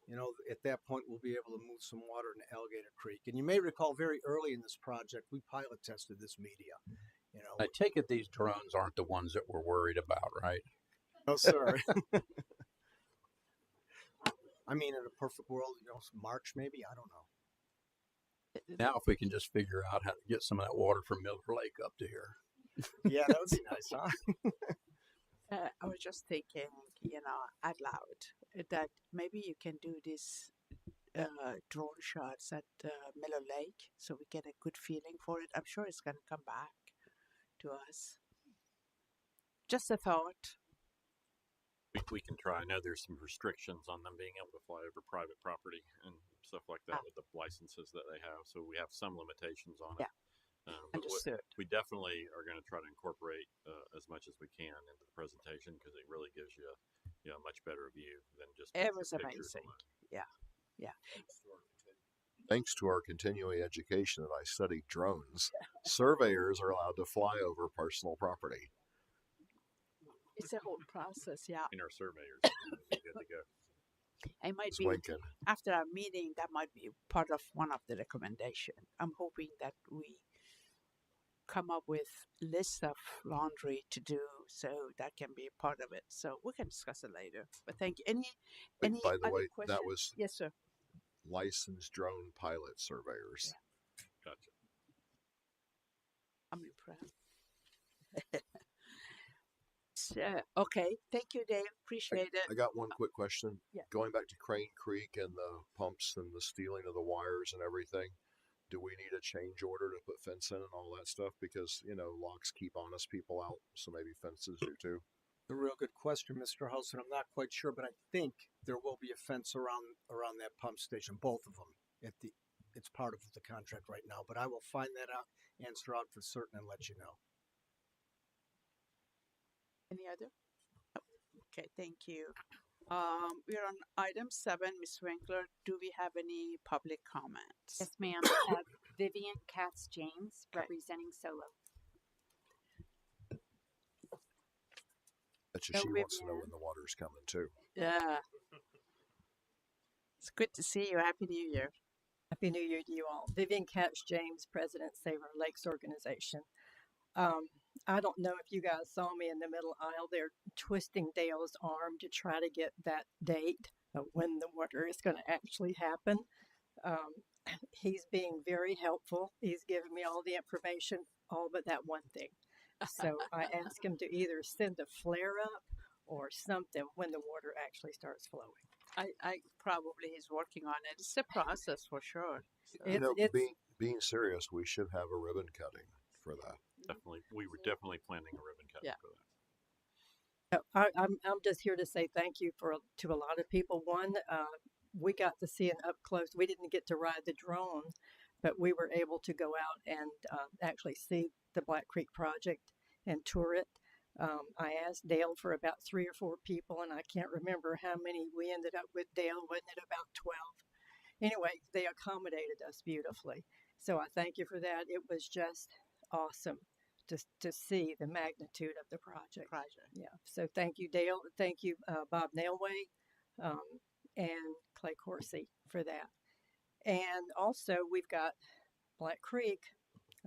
you know, at that point we'll be able to move some water into Alligator Creek. And you may recall very early in this project we pilot tested this media. You know, I take it these drones aren't the ones that we're worried about, right? no sir. I mean, in a perfect world, you know, March maybe, I don't know. Now, if we can just figure out how to get some of that water from Miller Lake up to here. Yeah, that would be nice, huh? I was just thinking, you know, out loud, that maybe you can do this drone shots at Miller Lake so we get a good feeling for it. I'm sure it's going to come back to us. Just a thought. We can try. I know there's some restrictions on them being able to fly over private property and stuff like that with the licenses that they have. So we have some limitations on it. Yeah. But Understood. we definitely are going to try to incorporate as much as we can into the presentation because it really gives you a much better view than just It was pictures amazing. alone. Yeah. Yeah. Thanks to our continuing education that I studied drones, surveyors are allowed to fly over personal property. It's a whole process, yeah. In our surveyors, it'll be good to go. It might It's be winking. after our meeting. That might be part of one of the recommendation. I'm hoping that we come up with lists of laundry to do, so that can be part of it. So we can discuss it later. But thank you. Any By the other way, questions? that was Yes, sir. licensed drone pilot surveyors. Gotcha. I'm impressed. So, okay, thank you, Dave. Appreciate it. I got one quick question. Yeah. Going back to Crane Creek and the pumps and the stealing of the wires and everything, do we need a change order to put fence in and all that stuff? Because, you know, locks keep honest people out, so maybe fences do too. A real good question, Mr. House, and I'm not quite sure, but I think there will be a fence around that pump station, both of them. It's part of the contract right now, but I will find that out, answer out for certain, and let you know. Any other? Oh, okay, thank you. We're on item 7, Ms. Winkler. Do we have any public comments? Yes, ma'am. Vivian Katz James, representing Solo. Bet you she wants to know when the water's coming too. Yeah. It's good to see you. Happy New Year. Happy New Year to you all. Vivian Katz James, President, Save Our Lakes Organization. I don't know if you guys saw me in the middle aisle there twisting Dale's arm to try to get that date of when the water is going to actually happen. He's being very helpful. He's given me all the information, all but that one thing. So I asked him to either send a flare up or something when the water actually starts flowing. I probably he's working on it. It's a process for sure. So. You know, being serious, we should have a ribbon cutting for that. Definitely, we were definitely planning a ribbon cutting for So that. I'm just here to say thank you to a lot of people. One, we got to see an up close. We didn't get to ride the drone, but we were able to go out and actually see the Black Creek project and tour it. I asked Dale for about 3 or 4 people, and I can't remember how many we ended up with. Dale, wasn't it about 12? Anyway, they accommodated us beautifully. So I thank you for that. It was just awesome to see the magnitude of the project. Yeah. So thank you, Dale. Thank you, Bob Nailway, and Clay Corsi for that. And also we've got Black Creek.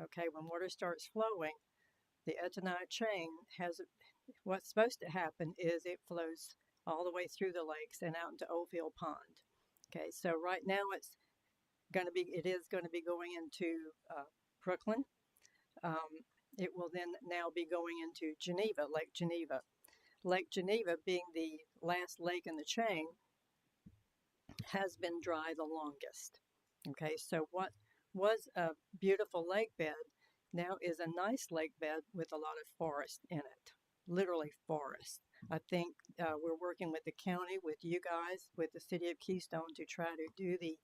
Okay, when water starts flowing, the Etanai chain has, what's supposed to happen is it flows all the way through the lakes and out into Oldfield Pond. Okay, so right now it is going to be going into Brooklyn. It will then now be going into Geneva, Lake Geneva. Lake Geneva, being the last lake in the chain, has been dry the longest. Okay, so what was a beautiful lake bed now is a nice lake bed with a lot of forest in it, literally forest. I think we're working with the county, with you guys, with the city of Keystone to try to do the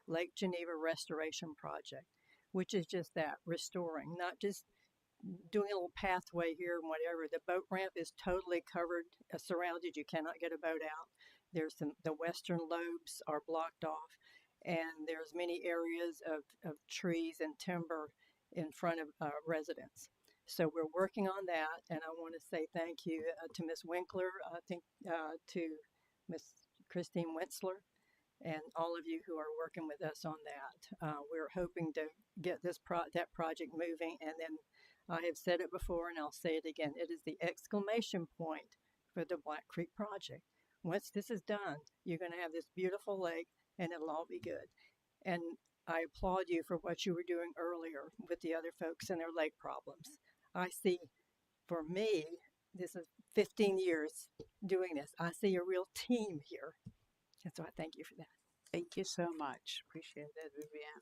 Lake Geneva Restoration Project, which is just that, restoring, not just doing a little pathway here and whatever. The boat ramp is totally covered, surrounded. You cannot get a boat out. The western lobes are blocked off, and there's many areas of trees and timber in front of residents. So we're working on that, and I want to say thank you to Ms. Winkler, to Ms. Christine Wentzler, and all of you who are working with us on that. We're hoping to get that project moving, and then I have said it before, and I'll say it again. It is the exclamation point for the Black Creek project. Once this is done, you're going to have this beautiful lake, and it'll all be good. And I applaud you for what you were doing earlier with the other folks and their lake problems. I see, for me, this is 15 years doing this. I see a real team here. And so I thank you for that. Thank you so much. Appreciate it, Vivian.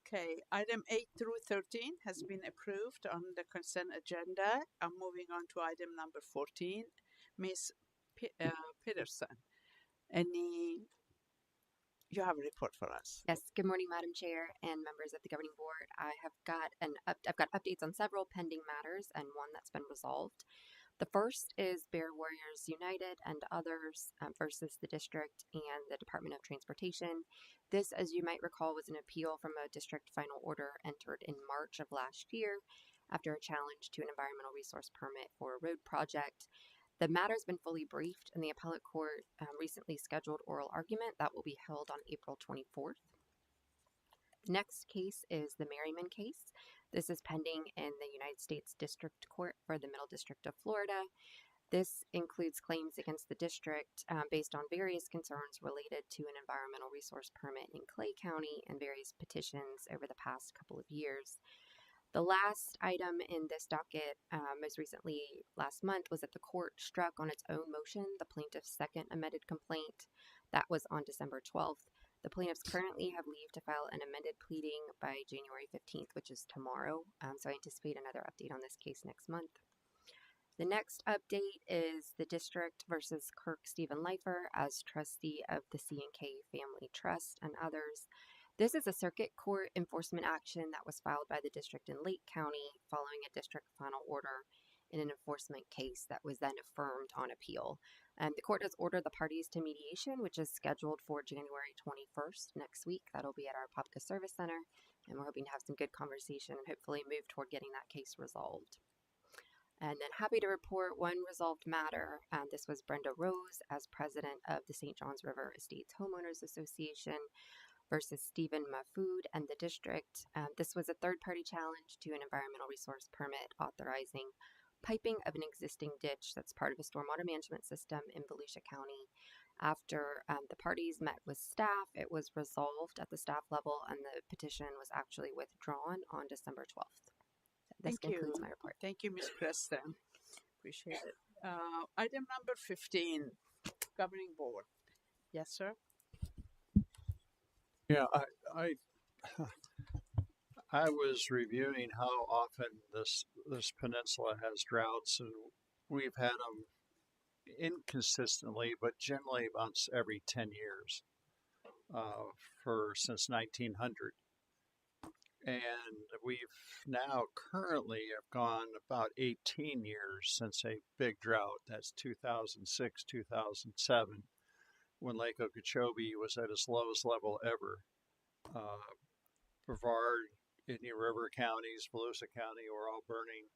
Okay, item 8 through 13 has been approved on the consent agenda. I'm moving on to item number 14. Ms. Peterson, you have a report for us? Yes. Good morning, Madam Chair and members of the governing board. I've got updates on several pending matters and one that's been resolved. The first is Bear Warriors United and others versus the district and the Department of Transportation. This, as you might recall, was an appeal from a district final order entered in March of last year after a challenge to an environmental resource permit for a road project. The matter has been fully briefed, and the appellate court recently scheduled oral argument that will be held on April 24th. The next case is the Merriman case. This is pending in the United States District Court for the Middle District of Florida. This includes claims against the district based on various concerns related to an environmental resource permit in Clay County and various petitions over the past couple of years. The last item in this docket, most recently last month, was that the court struck on its own motion the plaintiff's second amended complaint. That was on December 12th. The plaintiffs currently have leave to file an amended pleading by January 15th, which is tomorrow. So I anticipate another update on this case next month. The next update is the district versus Kirk Stephen Leifer as trustee of the C&K Family Trust and others. This is a circuit court enforcement action that was filed by the district in Lake County following a district final order in an enforcement case that was then affirmed on appeal. The court has ordered the parties to mediation, which is scheduled for January 21st next week. That'll be at our Palatka Service Center, and we're hoping to have some good conversation and hopefully move toward getting that case resolved. And then happy to report one resolved matter. This was Brenda Rose as president of the St. Johns River Estates Homeowners Association versus Stephen Mahfood and the district. This was a third-party challenge to an environmental resource permit authorizing piping of an existing ditch that's part of a stormwater management system in Volusia County. After the parties met with staff, it was resolved at the staff level, and the petition was actually withdrawn on December 12th. This concludes my report. Thank you, Ms. Preston. Appreciate it. Item number 15, governing board. Yes, sir. Yeah, I was reviewing how often this peninsula has droughts, and we've had them inconsistently, but generally once every 10 years since 1900. And we've now currently have gone about 18 years since a big drought. That's 2006, 2007, when Lake Okeechobee was at its lowest level ever. Brevard, Indian River counties, Volusia County were all burning.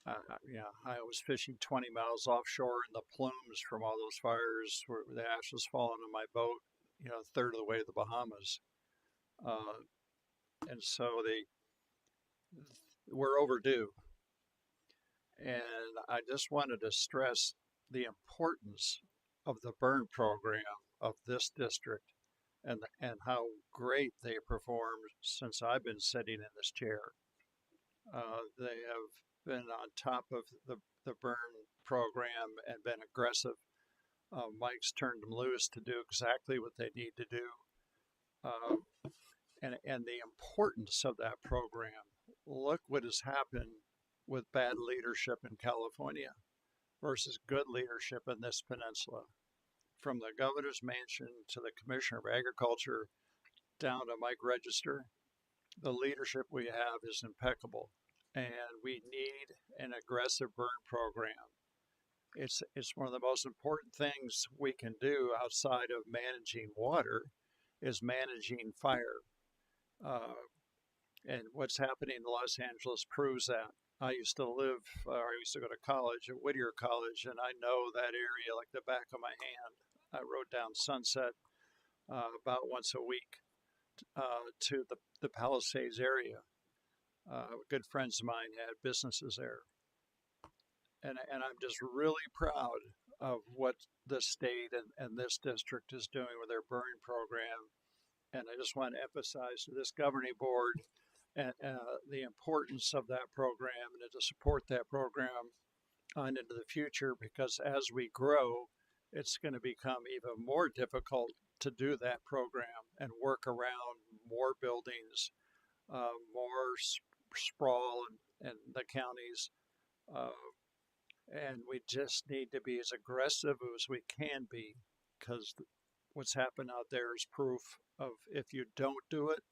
I was fishing 20 miles offshore, and the plumes from all those fires, the ash was falling on my boat, a third of the way to the Bahamas. And so we're overdue. And I just wanted to stress the importance of the burn program of this district and how great they performed since I've been sitting in this chair. They have been on top of the burn program and been aggressive. Mike's turned them loose to do exactly what they need to do. And the importance of that program. Look what has happened with bad leadership in California versus good leadership in this peninsula. From the governor's mansion to the commissioner of agriculture down to Mike Register, the leadership we have is impeccable. And we need an aggressive burn program. It's one of the most important things we can do outside of managing water is managing fire. And what's happening in Los Angeles proves that. I used to go to college at Whittier College, and I know that area like the back of my hand. I rode down Sunset about once a week to the Palisades area. Good friends of mine had businesses there. And I'm just really proud of what the state and this district is doing with their burn program. And I just want to emphasize to this governing board and the importance of that program and to support that program on into the future, because as we grow, it's going to become even more difficult to do that program and work around more buildings, more sprawl in the counties. And we just need to be as aggressive as we can be, because what's happened out there is proof of if you don't do it,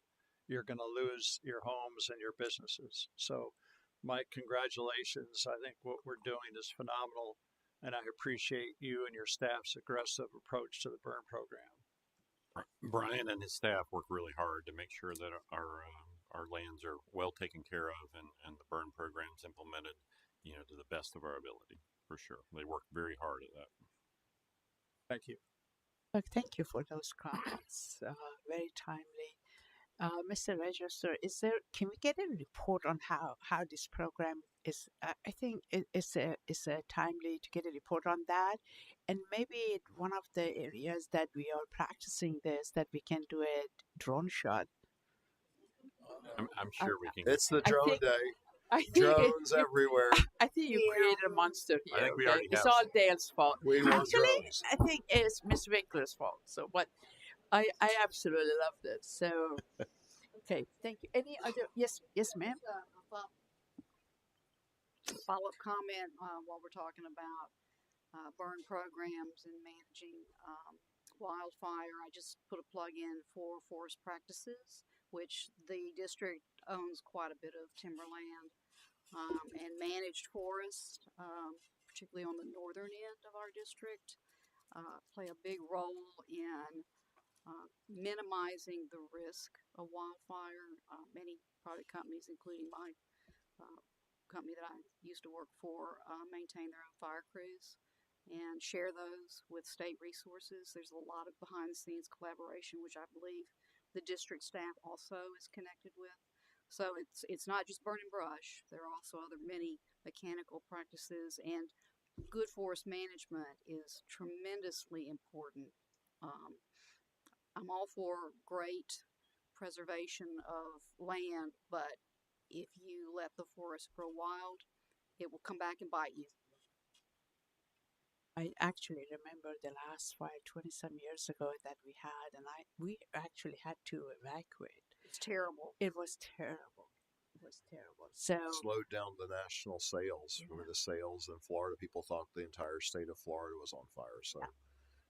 you're going to lose your homes and your businesses. So, Mike, congratulations. I think what we're doing is phenomenal, and I appreciate you and your staff's aggressive approach to the burn program. Brian and his staff work really hard to make sure that our lands are well taken care of and the burn programs implemented, to the best of our ability, for sure. They work very hard at that. Thank you. Thank you for those comments. Very timely. Mr. Register, can we get a report on how this program is? I think it's a timely to get a report on that, and maybe one of the areas that we are practicing this, that we can do a drone shot. I'm sure we can. It's the drone day. I think drones everywhere. I think you created a monster here. I think we okay? already It's have all some. Dale's fault. We want Actually, drones. I think it's Miss Winkler's fault. So, but I absolutely love this. So, okay, thank you. Any other? Yes, ma'am. Follow-up comment while we're talking about burn programs and managing wildfire. I just put a plug in for forest practices, which the district owns quite a bit of timberland and managed forest, particularly on the northern end of our district, play a big role in minimizing the risk of wildfire. Many private companies, including my company that I used to work for, maintain their own fire crews and share those with state resources. There's a lot of behind the scenes collaboration, which I believe the district staff also is connected with. So it's not just burning brush. There are also other many mechanical practices, and good forest management is tremendously important. I'm all for great preservation of land, but if you let the forest grow wild, it will come back and bite you. I actually remember the last fire 20-some years ago that we had, and we actually had to evacuate. It's terrible. It was terrible. It was terrible. So slowed down the national sales. Yeah. Remember the sales in Florida? People thought the entire state of Florida was on fire. So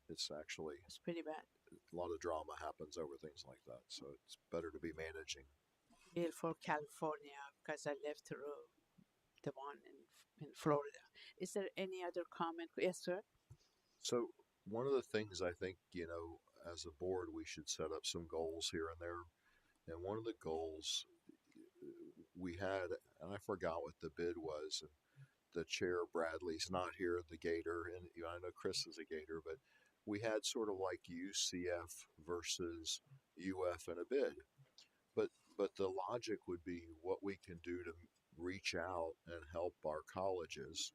it's actually pretty bad. A lot of drama happens over things like that. So it's better to be managing. Feel for California, because I lived through the one in Florida. Is there any other comment? Yes, sir. So one of the things I think, as a board, we should set up some goals here and there. And one of the goals we had, and I forgot what the bid was, and the chair, Bradley's not here, the Gator, and I know Chris is a Gator, but we had sort of like UCF versus UF in a bid. But the logic would be what we can do to reach out and help our colleges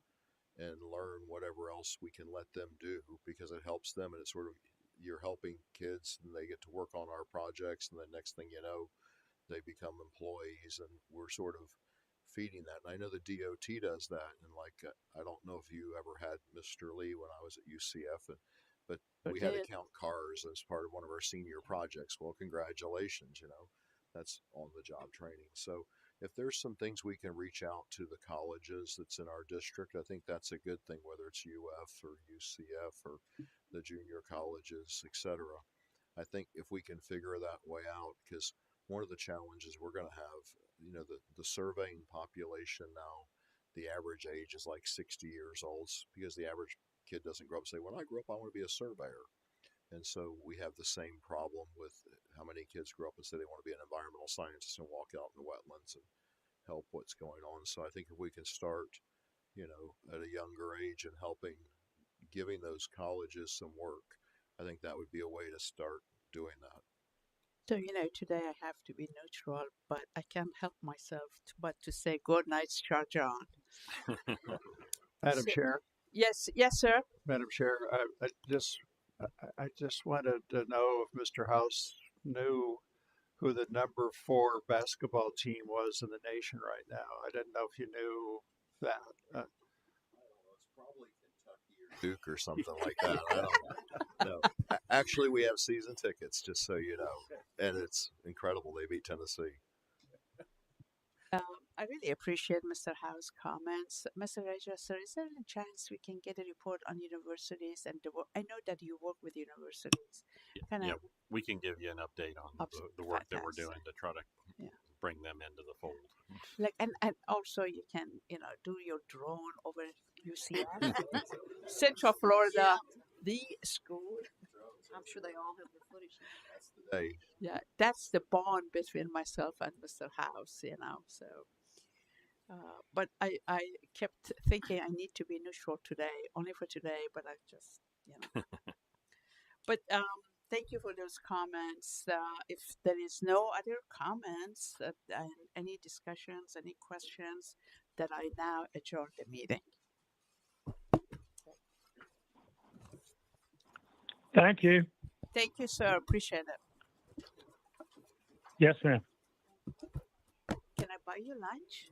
and learn whatever else we can let them do, because it helps them, and it's sort of, you're helping kids and they get to work on our projects, and the next thing you know, they become employees, and we're sort of feeding that. And I know the DOT does that, and I don't know if you ever had Mr. Lee when I was at UCF, but we had to count cars as part of one of our senior projects. Well, congratulations, that's on the job training. So if there's some things we can reach out to the colleges that's in our district, I think that's a good thing, whether it's UF or UCF or the junior colleges, etc. I think if we can figure that way out, because one of the challenges we're going to have, the surveying population now the average age is like 60 years old because the average kid doesn't grow up and say, when I grow up, I want to be a surveyor. And so we have the same problem with how many kids grow up and say they want to be an environmental scientist and walk out in the wetlands and help what's going on. So I think if we can start, at a younger age and giving those colleges some work, I think that would be a way to start doing that. So, today I have to be neutral, but I can't help myself but to say good night, Sir John. Madam Chair. Yes, sir. Madam Chair, I just wanted to know if Mr. House knew who the number 4 basketball team was in the nation right now. I didn't know if you knew that. I don't know. It's probably Kentucky or Duke or something like that. I don't know. No. Actually, we have season tickets, just so you know. And it's incredible. They beat Tennessee. I really appreciate Mr. Howe's comments. Mr. Register, is there any chance we can get a report on universities and the work? I know that you work with universities. Yeah, we can give you an update on the work that we're doing to try to bring them into the fold. And also you can, do your drone over UCF, Central Florida, the school. I'm sure they all have the footage. That's the day. Yeah, that's the bond between myself and Mr. House, so. But I kept thinking I need to be neutral today, only for today, but I just, But thank you for those comments. If there is no other comments and any discussions, any questions, that I now adjourn the meeting. Thank you. Thank you, sir. Appreciate it. Yes, ma'am. Can I buy you lunch?